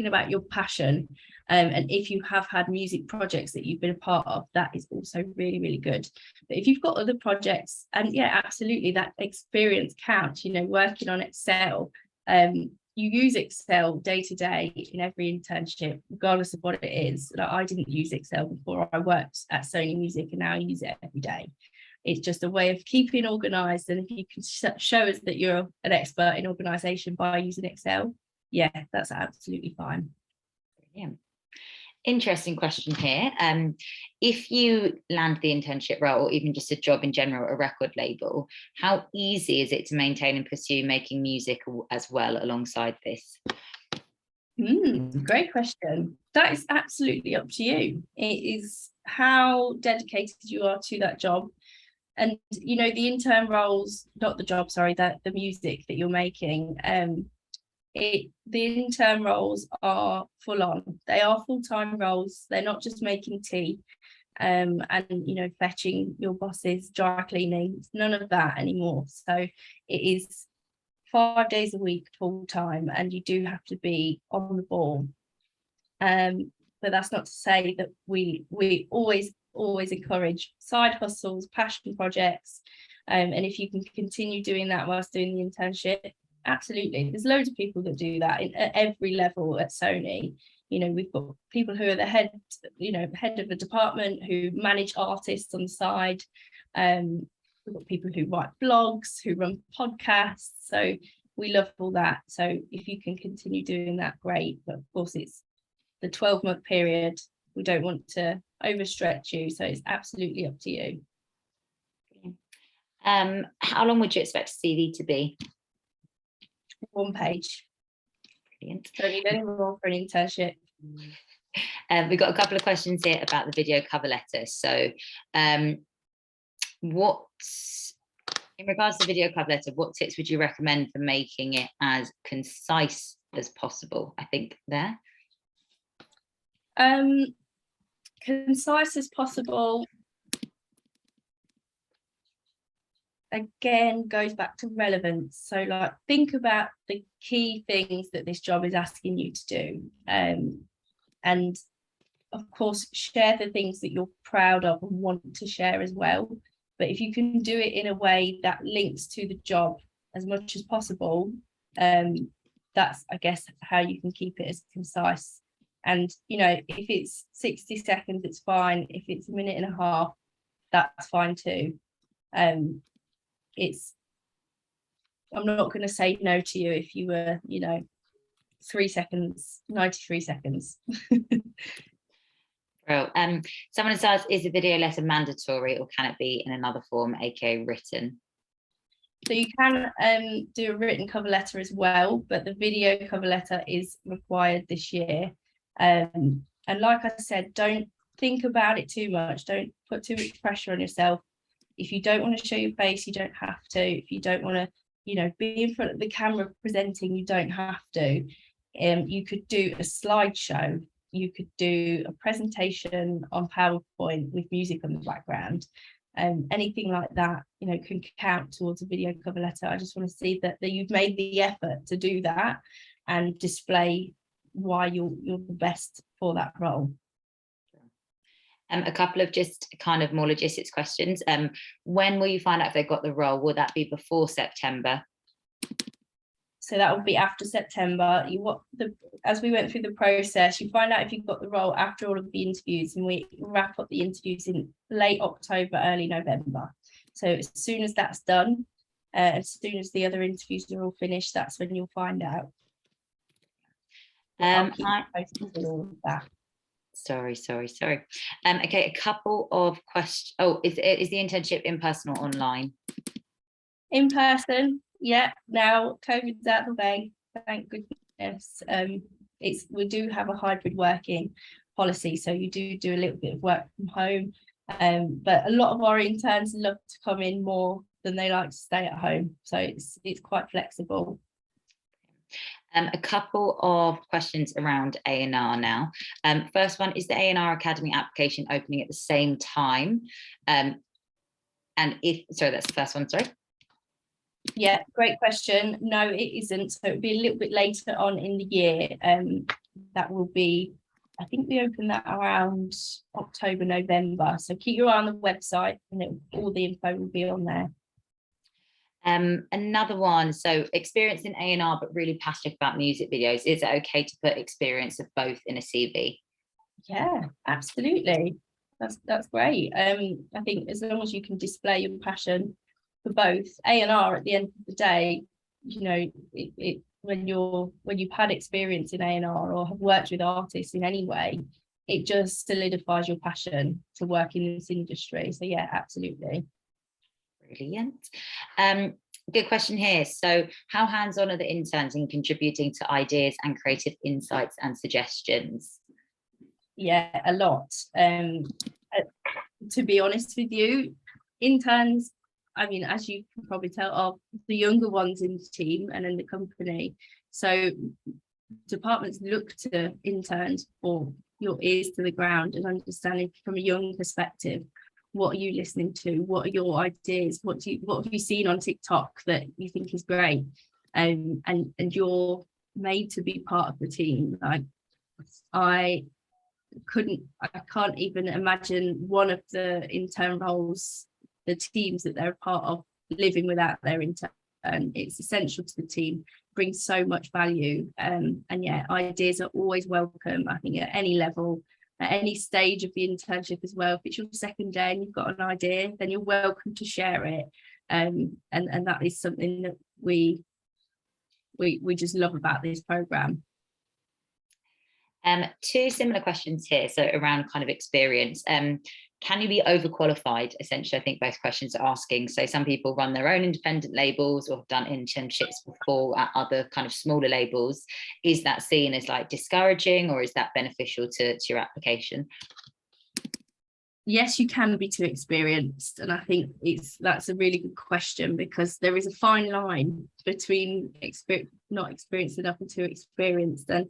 about your passion. And if you have had music projects that you've been a part of, that is also really, really good. But if you've got other projects, and yeah, absolutely, that experience counts, working on Excel. You use Excel day to day in every internship, regardless of what it is. Like, I didn't use Excel before I worked at Sony Music, and now I use it every day. It's just a way of keeping organised. And if you can show us that you're an expert in organisation by using Excel, yeah, that's absolutely fine. Brilliant. Interesting question here. If you land the internship role, or even just a job in general at a record label, how easy is it to maintain and pursue making music as well alongside this? Great question. That is absolutely up to you. It is how dedicated you are to that job. And the intern roles, not the job, sorry, that the music that you're making, the intern roles are full on. They are full-time roles. They're not just making tea and fetching your boss's dry cleaning. It's none of that anymore. So it is 5 days a week full-time, and you do have to be on the ball. But that's not to say that we always encourage side hustles, passion projects, and if you can continue doing that whilst doing the internship, absolutely. There's loads of people that do that at every level at Sony. We've got people who are the head of a department who manage artists on the side. We've got people who write blogs, who run podcasts. So we love all that. So if you can continue doing that, great. But of course, it's the 12-month period. We don't want to overstretch you. So it's absolutely up to you. How long would you expect a CV to be? 1 page. Brilliant. Don't need any more for an internship. We've got a couple of questions here about the video cover letter. So in regards to the video cover letter, what tips would you recommend for making it as concise as possible? I think there. Concise as possible, again, goes back to relevance. So like, think about the key things that this job is asking you to do, and of course share the things that you're proud of and want to share as well. But if you can do it in a way that links to the job as much as possible, that's, I guess, how you can keep it as concise. And if it's 60 seconds, it's fine. If it's a minute and a half, that's fine too. I'm not going to say no to you if you were 3 seconds, 93 seconds. Well, someone says, is a video letter mandatory, or can it be in another form, aka written? So you can do a written cover letter as well, but the video cover letter is required this year. And like I said, don't think about it too much. Don't put too much pressure on yourself. If you don't want to show your face, you don't have to. If you don't want to, be in front of the camera presenting, you don't have to. You could do a slideshow. You could do a presentation on PowerPoint with music on the background. Anything like that, can count towards a video cover letter. I just want to see that you've made the effort to do that and display why you're the best for that role. A couple of just kind of more logistics questions. When will you find out if they got the role? Will that be before September? So that would be after September. As we went through the process, you find out if you've got the role after all of the interviews, and we wrap up the interviews in late October, early November. So as soon as that's done, as soon as the other interviews are all finished, that's when you'll find out. I'll keep you posted with all of that. Sorry. Okay, a couple of questions. Oh, is the internship in person or online? In person, yeah. Now COVID's out of the way, thank goodness. We do have a hybrid working policy, so you do a little bit of work from home. But a lot of our interns love to come in more than they like to stay at home, so it's quite flexible. A couple of questions around A&R now. First one, is the A&R Academy application opening at the same time? And sorry, that's the first one, sorry. Yeah, great question. No, it isn't. So it'll be a little bit later on in the year. That will be, I think we open that around October, November. So keep your eye on the website, and all the info will be on there. Another one, so experience in A&R but really passionate about music videos. Is it okay to put experience of both in a CV? Yeah, absolutely. That's great. I think as long as you can display your passion for both. A&R at the end of the day, you know, when you've had experience in A&R or have worked with artists in any way, it just solidifies your passion to work in this industry. So yeah, absolutely. Brilliant. Good question here. So how hands-on are the interns in contributing to ideas and creative insights and suggestions? Yeah, a lot. To be honest with you, interns, I mean, as you can probably tell, are the younger ones in the team and in the company. So departments look to interns for your ears to the ground and understanding from a young perspective. What are you listening to? What are your ideas? What have you seen on TikTok that you think is great? And you're made to be part of the team. Like I can't even imagine one of the intern roles, the teams that they're a part of, living without their intern. It's essential to the team, brings so much value. And yeah, ideas are always welcome, I think, at any level, at any stage of the internship as well. If it's your second day and you've got an idea, then you're welcome to share it. And that is something that we just love about this programme. Two similar questions here, so around kind of experience. Can you be overqualified? Essentially, I think both questions are asking. So some people run their own independent labels or have done internships before at other kind of smaller labels. Is that seen as like discouraging, or is that beneficial to your application? Yes, you can be too experienced, and I think that's a really good question, because there is a fine line between not experienced enough and too experienced. And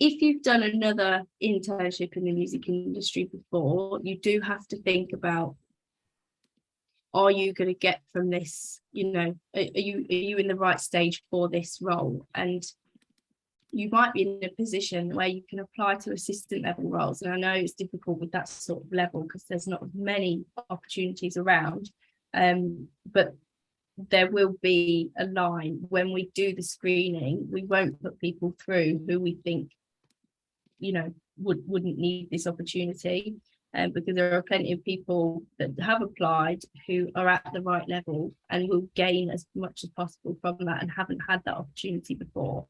if you've done another internship in the music industry before, you do have to think about, are you going to get from this, you know, are you in the right stage for this role? And you might be in a position where you can apply to assistant level roles. And I know it's difficult with that sort of level because there's not many opportunities around, but there will be a line when we do the screening. We won't put people through who we think, you know, wouldn't need this opportunity, because there are plenty of people that have applied who are at the right level and will gain as much as possible from that and haven't had that opportunity before.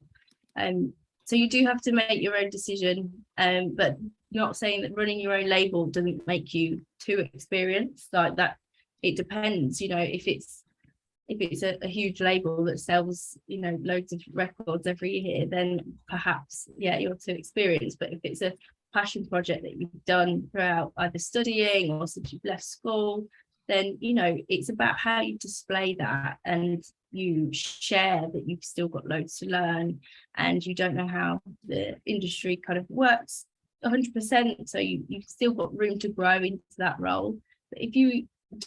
So you do have to make your own decision, but not saying that running your own label doesn't make you too experienced. Like that, it depends, you know. If it's a huge label that sells, you know, loads of records every year, then perhaps, yeah, you're too experienced. But if it's a passion project that you've done throughout either studying or since you've left school, then, you know, it's about how you display that and you share that you've still got loads to learn and you don't know how the industry kind of works 100%. So you've still got room to grow into that role. But if you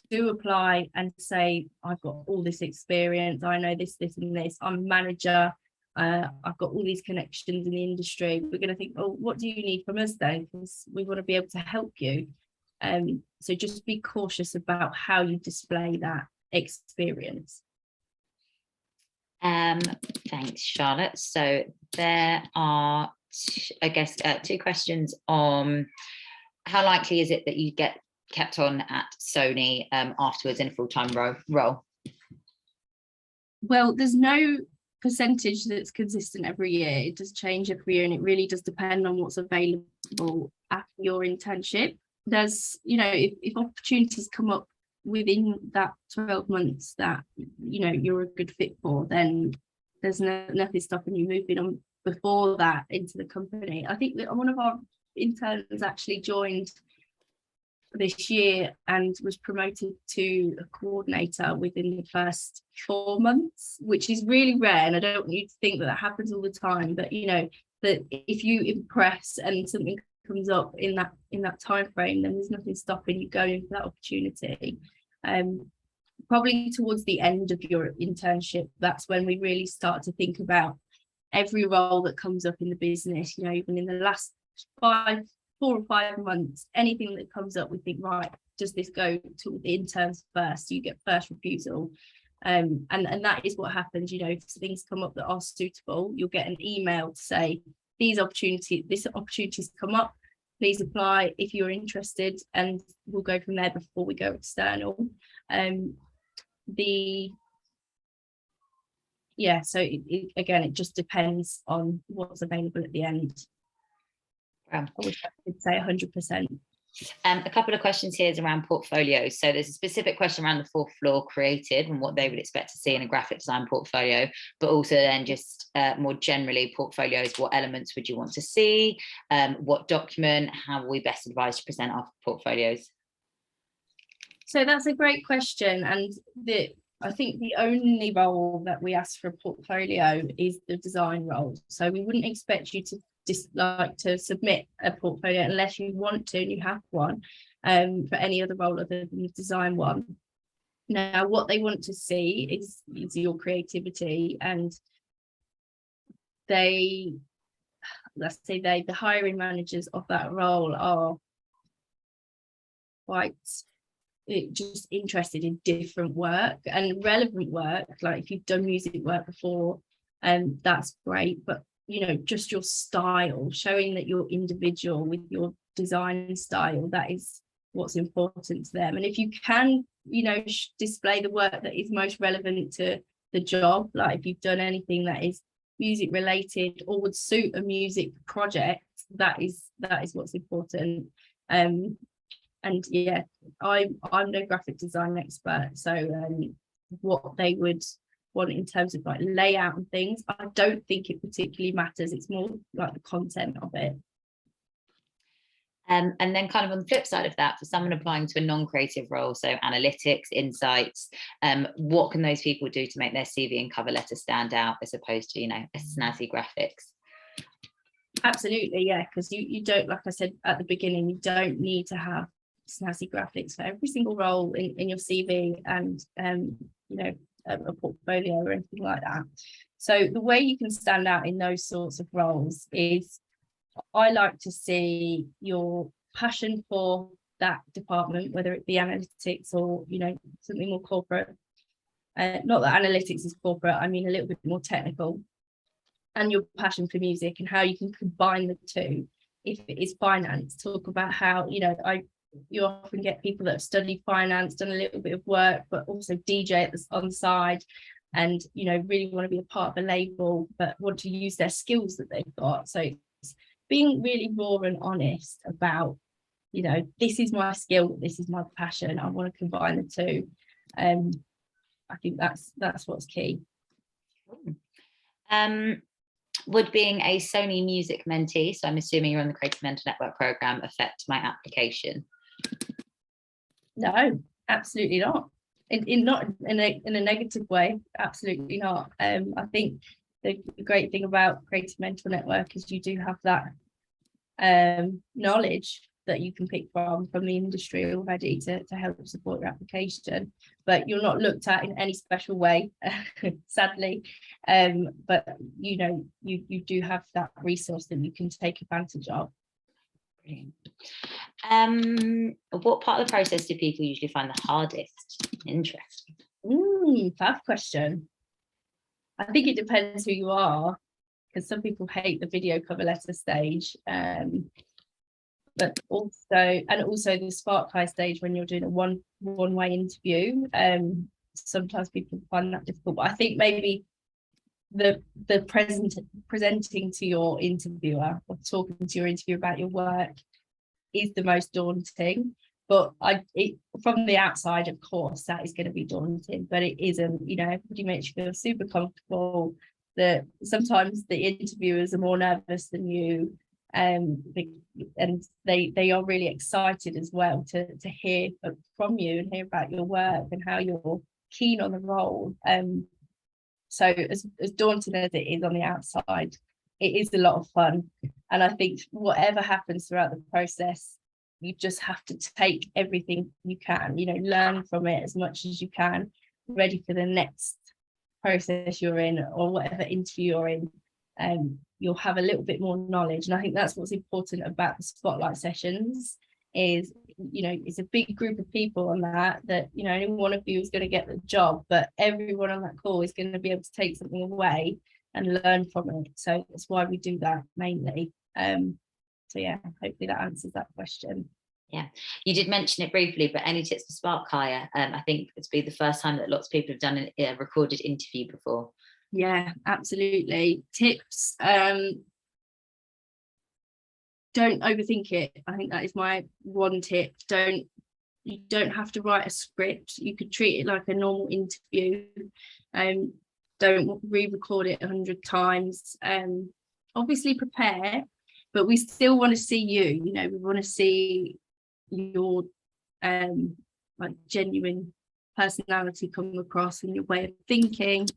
do apply and say, I've got all this experience, I know this and this, I'm a manager, I've got all these connections in the industry, we're going to think, oh, what do you need from us then? Because we want to be able to help you. So just be cautious about how you display that experience. Thanks, Charlotte. So there are, I guess, two questions on how likely is it that you get kept on at Sony afterwards in a full-time role? Well, there's no percentage that's consistent every year. It does change every year, and it really does depend on what's available after your internship. There's, you know, if opportunities come up within that 12 months that, you know, you're a good fit for, then there's nothing stopping you moving on before that into the company. I think that one of our interns actually joined this year and was promoted to a coordinator within the first 4 months, which is really rare, and I don't want you to think that happens all the time, but you know that if you impress and something comes up in that time frame, then there's nothing stopping you going for that opportunity. Probably towards the end of your internship, that's when we really start to think about every role that comes up in the business. You know, even in the last 4 or 5 months, anything that comes up, we think, right, does this go to the interns first? You get first refusal. And that is what happens. You know, if things come up that are suitable, you'll get an email to say, this opportunities come up, please apply if you're interested, and we'll go from there before we go external. So again, it just depends on what's available at the end. I wish I could say 100%. A couple of questions here is around portfolios. So there's a specific question around the fourth floor creative and what they would expect to see in a graphic design portfolio, but also then just more generally portfolios, what elements would you want to see, what document, how will we best advise to present our portfolios? So that's a great question, and I think the only role that we ask for a portfolio is the design role. So we wouldn't expect you to to submit a portfolio unless you want to and you have one, for any other role other than the design one. Now, what they want to see is your creativity, and the hiring managers of that role are quite just interested in different work and relevant work. Like if you've done music work before, that's great, but you know, just your style, showing that you're individual with your design style, that is what's important to them. And if you can, you know, display the work that is most relevant to the job, like if you've done anything that is music related or would suit a music project, that is what's important. And yeah, I'm no graphic design expert, so what they would want in terms of like layout and things, I don't think it particularly matters. It's more like the content of it. And then kind of on the flip side of that, for someone applying to a non-creative role, so analytics, insights, what can those people do to make their CV and cover letter stand out as opposed to, you know, a snazzy graphics? Absolutely, yeah, because you don't, like I said at the beginning, you don't need to have snazzy graphics for every single role in your CV and you know, a portfolio or anything like that. So the way you can stand out in those sorts of roles is, I like to see your passion for that department, whether it be analytics or, you know, something more corporate. Not that analytics is corporate, I mean a little bit more technical. And your passion for music and how you can combine the two. If it is finance, talk about how, you know, you often get people that have studied finance, done a little bit of work, but also DJ on the side, and, you know, really want to be a part of a label, but want to use their skills that they've got. So it's being really raw and honest about, you know, this is my skill, this is my passion, I want to combine the two. I think that's what's key. Would being a Sony Music mentee, so I'm assuming you're on the Creative Mentor Network programme, affect my application? No, absolutely not. Not in a negative way, absolutely not. I think the great thing about Creative Mentor Network is you do have that knowledge that you can pick from the industry already to help support your application, but you're not looked at in any special way, sadly. But you know, you do have that resource that you can take advantage of. Brilliant. What part of the process do people usually find the hardest? Interesting. Tough question. I think it depends who you are, because some people hate the video cover letter stage. but also the spark high stage when you're doing a one-way interview. Sometimes people find that difficult, but I think maybe the presenting to your interviewer or talking to your interviewer about your work is the most daunting. But from the outside, of course, that is going to be daunting, but it isn't. You know, everybody makes you feel super comfortable. That sometimes the interviewers are more nervous than you, and they are really excited as well to hear from you and hear about your work and how you're keen on the role. So as daunting as it is on the outside, it is a lot of fun. And I think whatever happens throughout the process, you just have to take everything you can, you know, learn from it as much as you can, ready for the next process you're in or whatever interview you're in. You'll have a little bit more knowledge. And I think that's what's important about the spotlight sessions is, you know, it's a big group of people on that, you know, only one of you is going to get the job, but everyone on that call is going to be able to take something away and learn from it. So that's why we do that mainly. So yeah, hopefully that answers that question. Yeah, you did mention it briefly, but any tips for spark hire? I think it's been the first time that lots of people have done a recorded interview before. Yeah, absolutely. Tips. Don't overthink it. I think that is my one tip. You don't have to write a script. You could treat it like a normal interview. Don't re-record it 100 times. Obviously prepare, but we still want to see you. You know, we want to see your like genuine personality come across and your way of thinking.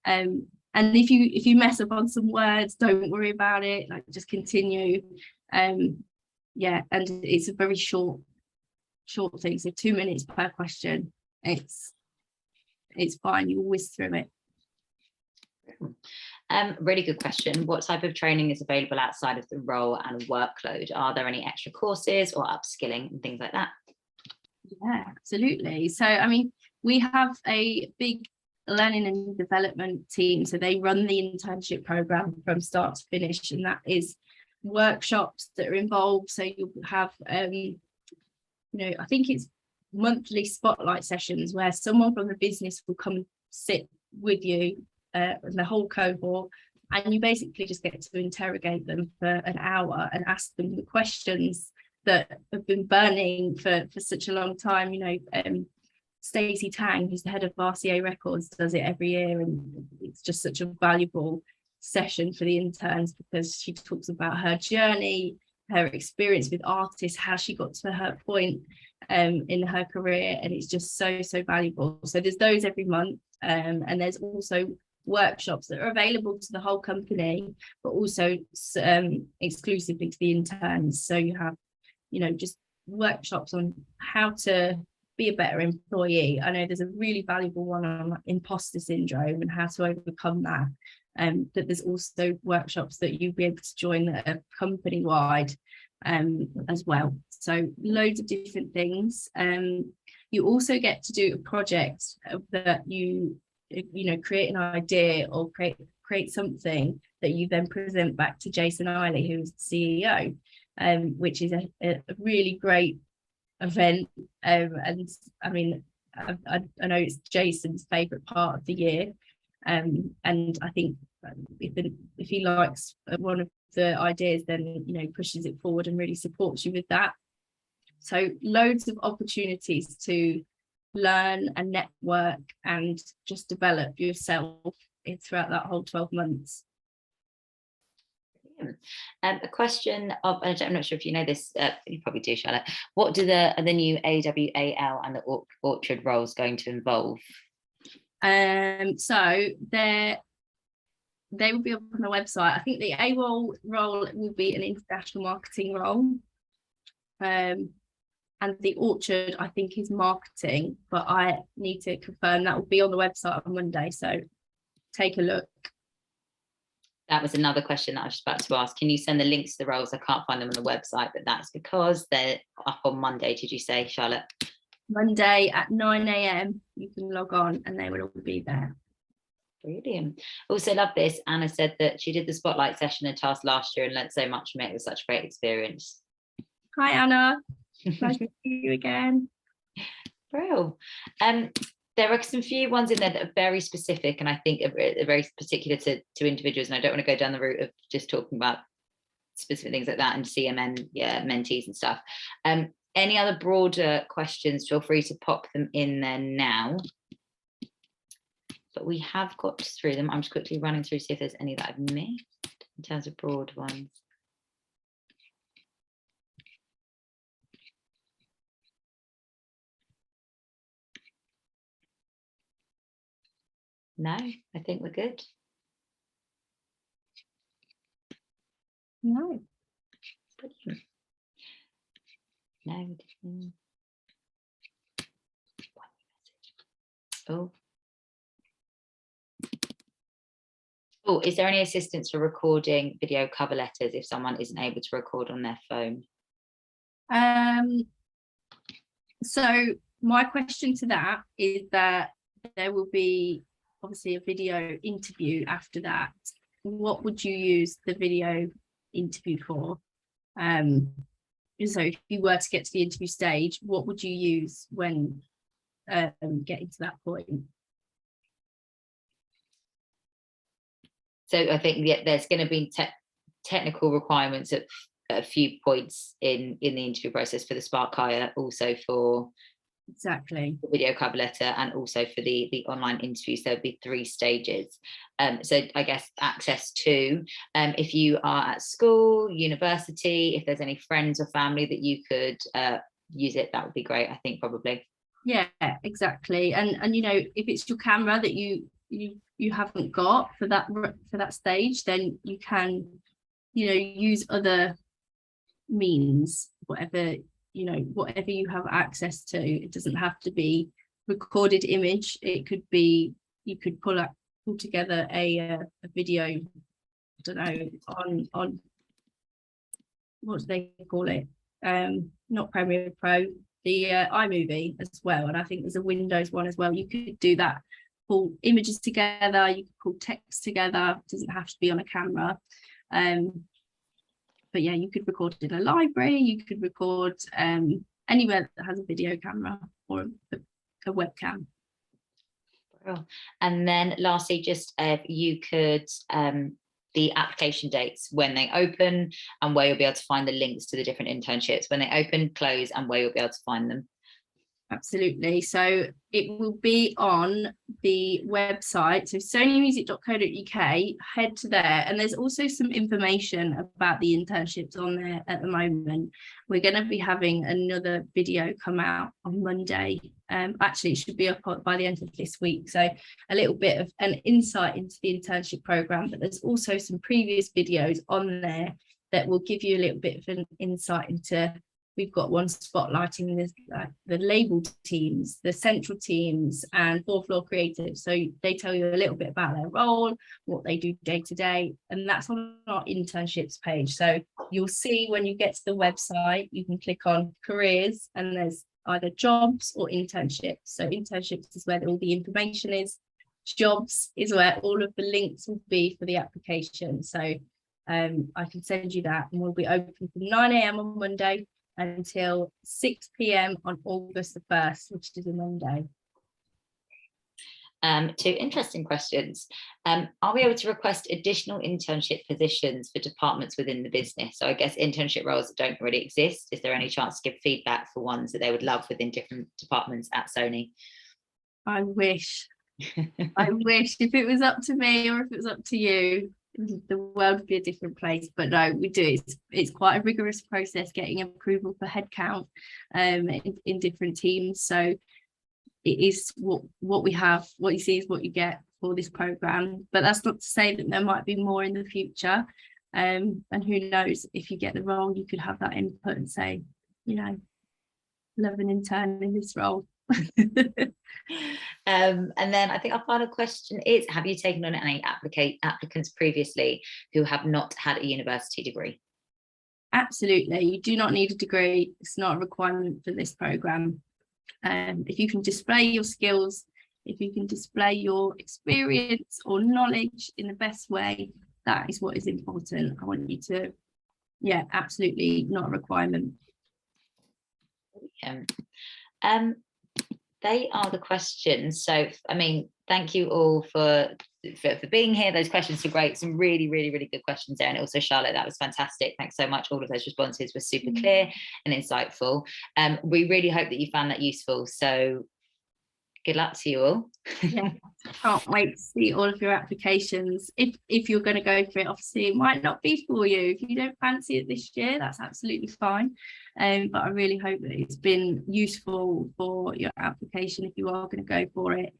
And if you mess up on some words, don't worry about it. Like, just continue. Yeah, and it's a very short thing, so 2 minutes per question. It's fine, you'll whiz through it. Really good question. What type of training is available outside of the role and workload? Are there any extra courses or upskilling and things like that? Yeah, absolutely. So I mean, we have a big learning and development team, so they run the internship program from start to finish, and that is workshops that are involved. So you'll have you know, I think it's monthly spotlight sessions where someone from the business will come sit with you, the whole cohort, and you basically just get to interrogate them for an hour and ask them the questions that have been burning for such a long time. You know, Stacey Tang, who's the head of RCA Records, does it every year, and it's just such a valuable session for the interns because she talks about her journey, her experience with artists, how she got to her point in her career, and it's just so valuable. So there's those every month, and there's also workshops that are available to the whole company, but also exclusively to the interns. So you have, you know, just workshops on how to be a better employee. I know there's a really valuable one on imposter syndrome and how to overcome that. That there's also workshops that you'll be able to join that are company wide as well. So loads of different things. You also get to do a project that you know, create an idea or create something that you then present back to Jason Eiley, who's the CEO, which is a really great event. And I mean, I know it's Jason's favorite part of the year. And I think if he likes one of the ideas, then, you know, pushes it forward and really supports you with that. So loads of opportunities to learn and network and just develop yourself throughout that whole 12 months. A question of, I'm not sure if you know this, you probably do, Charlotte. What do the new AWAL and the Orchard roles going to involve? So they will be up on the website. I think the AWOL role will be an international marketing role. And the Orchard, I think, is marketing, but I need to confirm. That will be on the website on Monday, so take a look. That was another question that I was just about to ask. Can you send the links to the roles? I can't find them on the website, but that's because they're up on Monday, did you say, Charlotte? Monday at 9 a.m. you can log on and they will all be there. Brilliant. Also love this. Anna said that she did the spotlight session and task last year and learned so much from it. It was such a great experience. Hi, Anna. Nice to see you again. Bro. There are some few ones in there that are very specific and I think are very particular to individuals, and I don't want to go down the route of just talking about specific things like that and CMN, mentees and stuff. Any other broader questions, feel free to pop them in there now. But we have got through them. I'm just quickly running through to see if there's any that I've missed in terms of broad ones. No, I think we're good. No. Brilliant. No. Oh. Oh, is there any assistance for recording video cover letters if someone isn't able to record on their phone? So my question to that is that there will be obviously a video interview after that. What would you use the video interview for? So if you were to get to the interview stage, what would you use when getting to that point? So I think there's going to be technical requirements at a few points in the interview process for the Spark hire, also for exactly the video cover letter, and also for the online interviews. There'll be 3 stages. So I guess access to, if you are at school, university, if there's any friends or family that you could use it, that would be great, I think, probably. Yeah, exactly. And you know, if it's your camera that you haven't got for that stage, then you can, you know, use other means, whatever you have access to. It doesn't have to be recorded image. It could be, you could pull together a video, I don't know, on what do they call it, not Premiere Pro, the iMovie as well. And I think there's a Windows one as well. You could do that, pull images together, you could pull text together. It doesn't have to be on a camera. But yeah, you could record in a library, you could record anywhere that has a video camera or a webcam. And then lastly, just if you could, the application dates, when they open and where you'll be able to find the links to the different internships, when they open, close, and where you'll be able to find them. Absolutely. So it will be on the website, so sonymusic.co.uk. Head to there, and there's also some information about the internships on there at the moment. We're going to be having another video come out on Monday. Actually, it should be up by the end of this week, so a little bit of an insight into the internship programme, but there's also some previous videos on there that will give you a little bit of an insight into. We've got one spotlighting the label teams, the central teams, and 4th floor creatives. So they tell you a little bit about their role, what they do day to day, and that's on our internships page. So you'll see when you get to the website, you can click on careers, and there's either jobs or internships. So internships is where all the information is. Jobs is where all of the links will be for the application. So I can send you that, and we'll be open from 9 a.m. on Monday until 6 p.m. on August the 1st, which is a Monday. 2 interesting questions. Are we able to request additional internship positions for departments within the business? So I guess internship roles that don't already exist, is there any chance to give feedback for ones that they would love within different departments at Sony? I wish. I wish if it was up to me, or if it was up to you, the world would be a different place. But no, we do. It's quite a rigorous process getting approval for headcount in different teams. So it is what we have. What you see is what you get for this program. But that's not to say that there might be more in the future. And who knows, if you get the role, you could have that input and say, you know, love an intern in this role. And then I think our final question is, have you taken on any applicants previously who have not had a university degree? Absolutely. You do not need a degree. It's not a requirement for this program. If you can display your skills, if you can display your experience or knowledge in the best way, that is what is important. I want you to, yeah, absolutely not a requirement. They are the questions. So, I mean, thank you all for being here. Those questions were great. Some really, really, really good questions there. And also, Charlotte, that was fantastic. Thanks so much. All of those responses were super clear and insightful. We really hope that you found that useful. So good luck to you all. Yeah, can't wait to see all of your applications. If you're going to go for it, obviously it might not be for you. If you don't fancy it this year, that's absolutely fine. But I really hope that it's been useful for your application if you are going to go for it.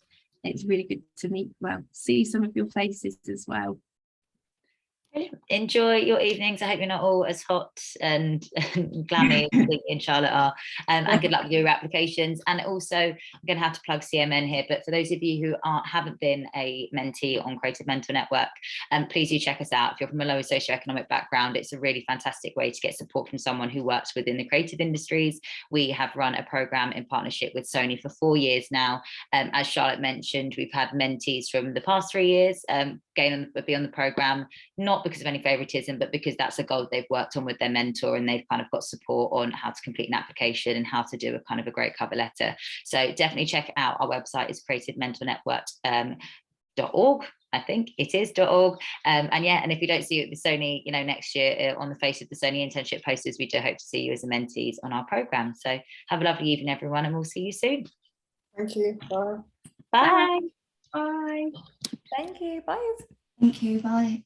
It's really good to see some of your faces as well. Enjoy your evenings. I hope you're not all as hot and glammy as Lee and Charlotte are, and good luck with your applications. And also, I'm going to have to plug CMN here, but for those of you who haven't been a mentee on Creative Mentor Network, please do check us out. If you're from a lower socioeconomic background, it's a really fantastic way to get support from someone who works within the creative industries. We have run a program in partnership with Sony for 4 years now. As Charlotte mentioned, we've had mentees from the past 3 years be on the program, not because of any favoritism, but because that's a goal they've worked on with their mentor, and they've kind of got support on how to complete an application and how to do a kind of a great cover letter. So definitely check out our website. Is creativementornetwork.org. I think it is .org. And yeah, and if we don't see you at the Sony, next year on the face of the Sony internship posters, we do hope to see you as a mentees on our program. So have a lovely evening, everyone, and we'll see you soon. Thank you. Bye. Bye. Bye. Thank you. Bye. Thank you. Bye.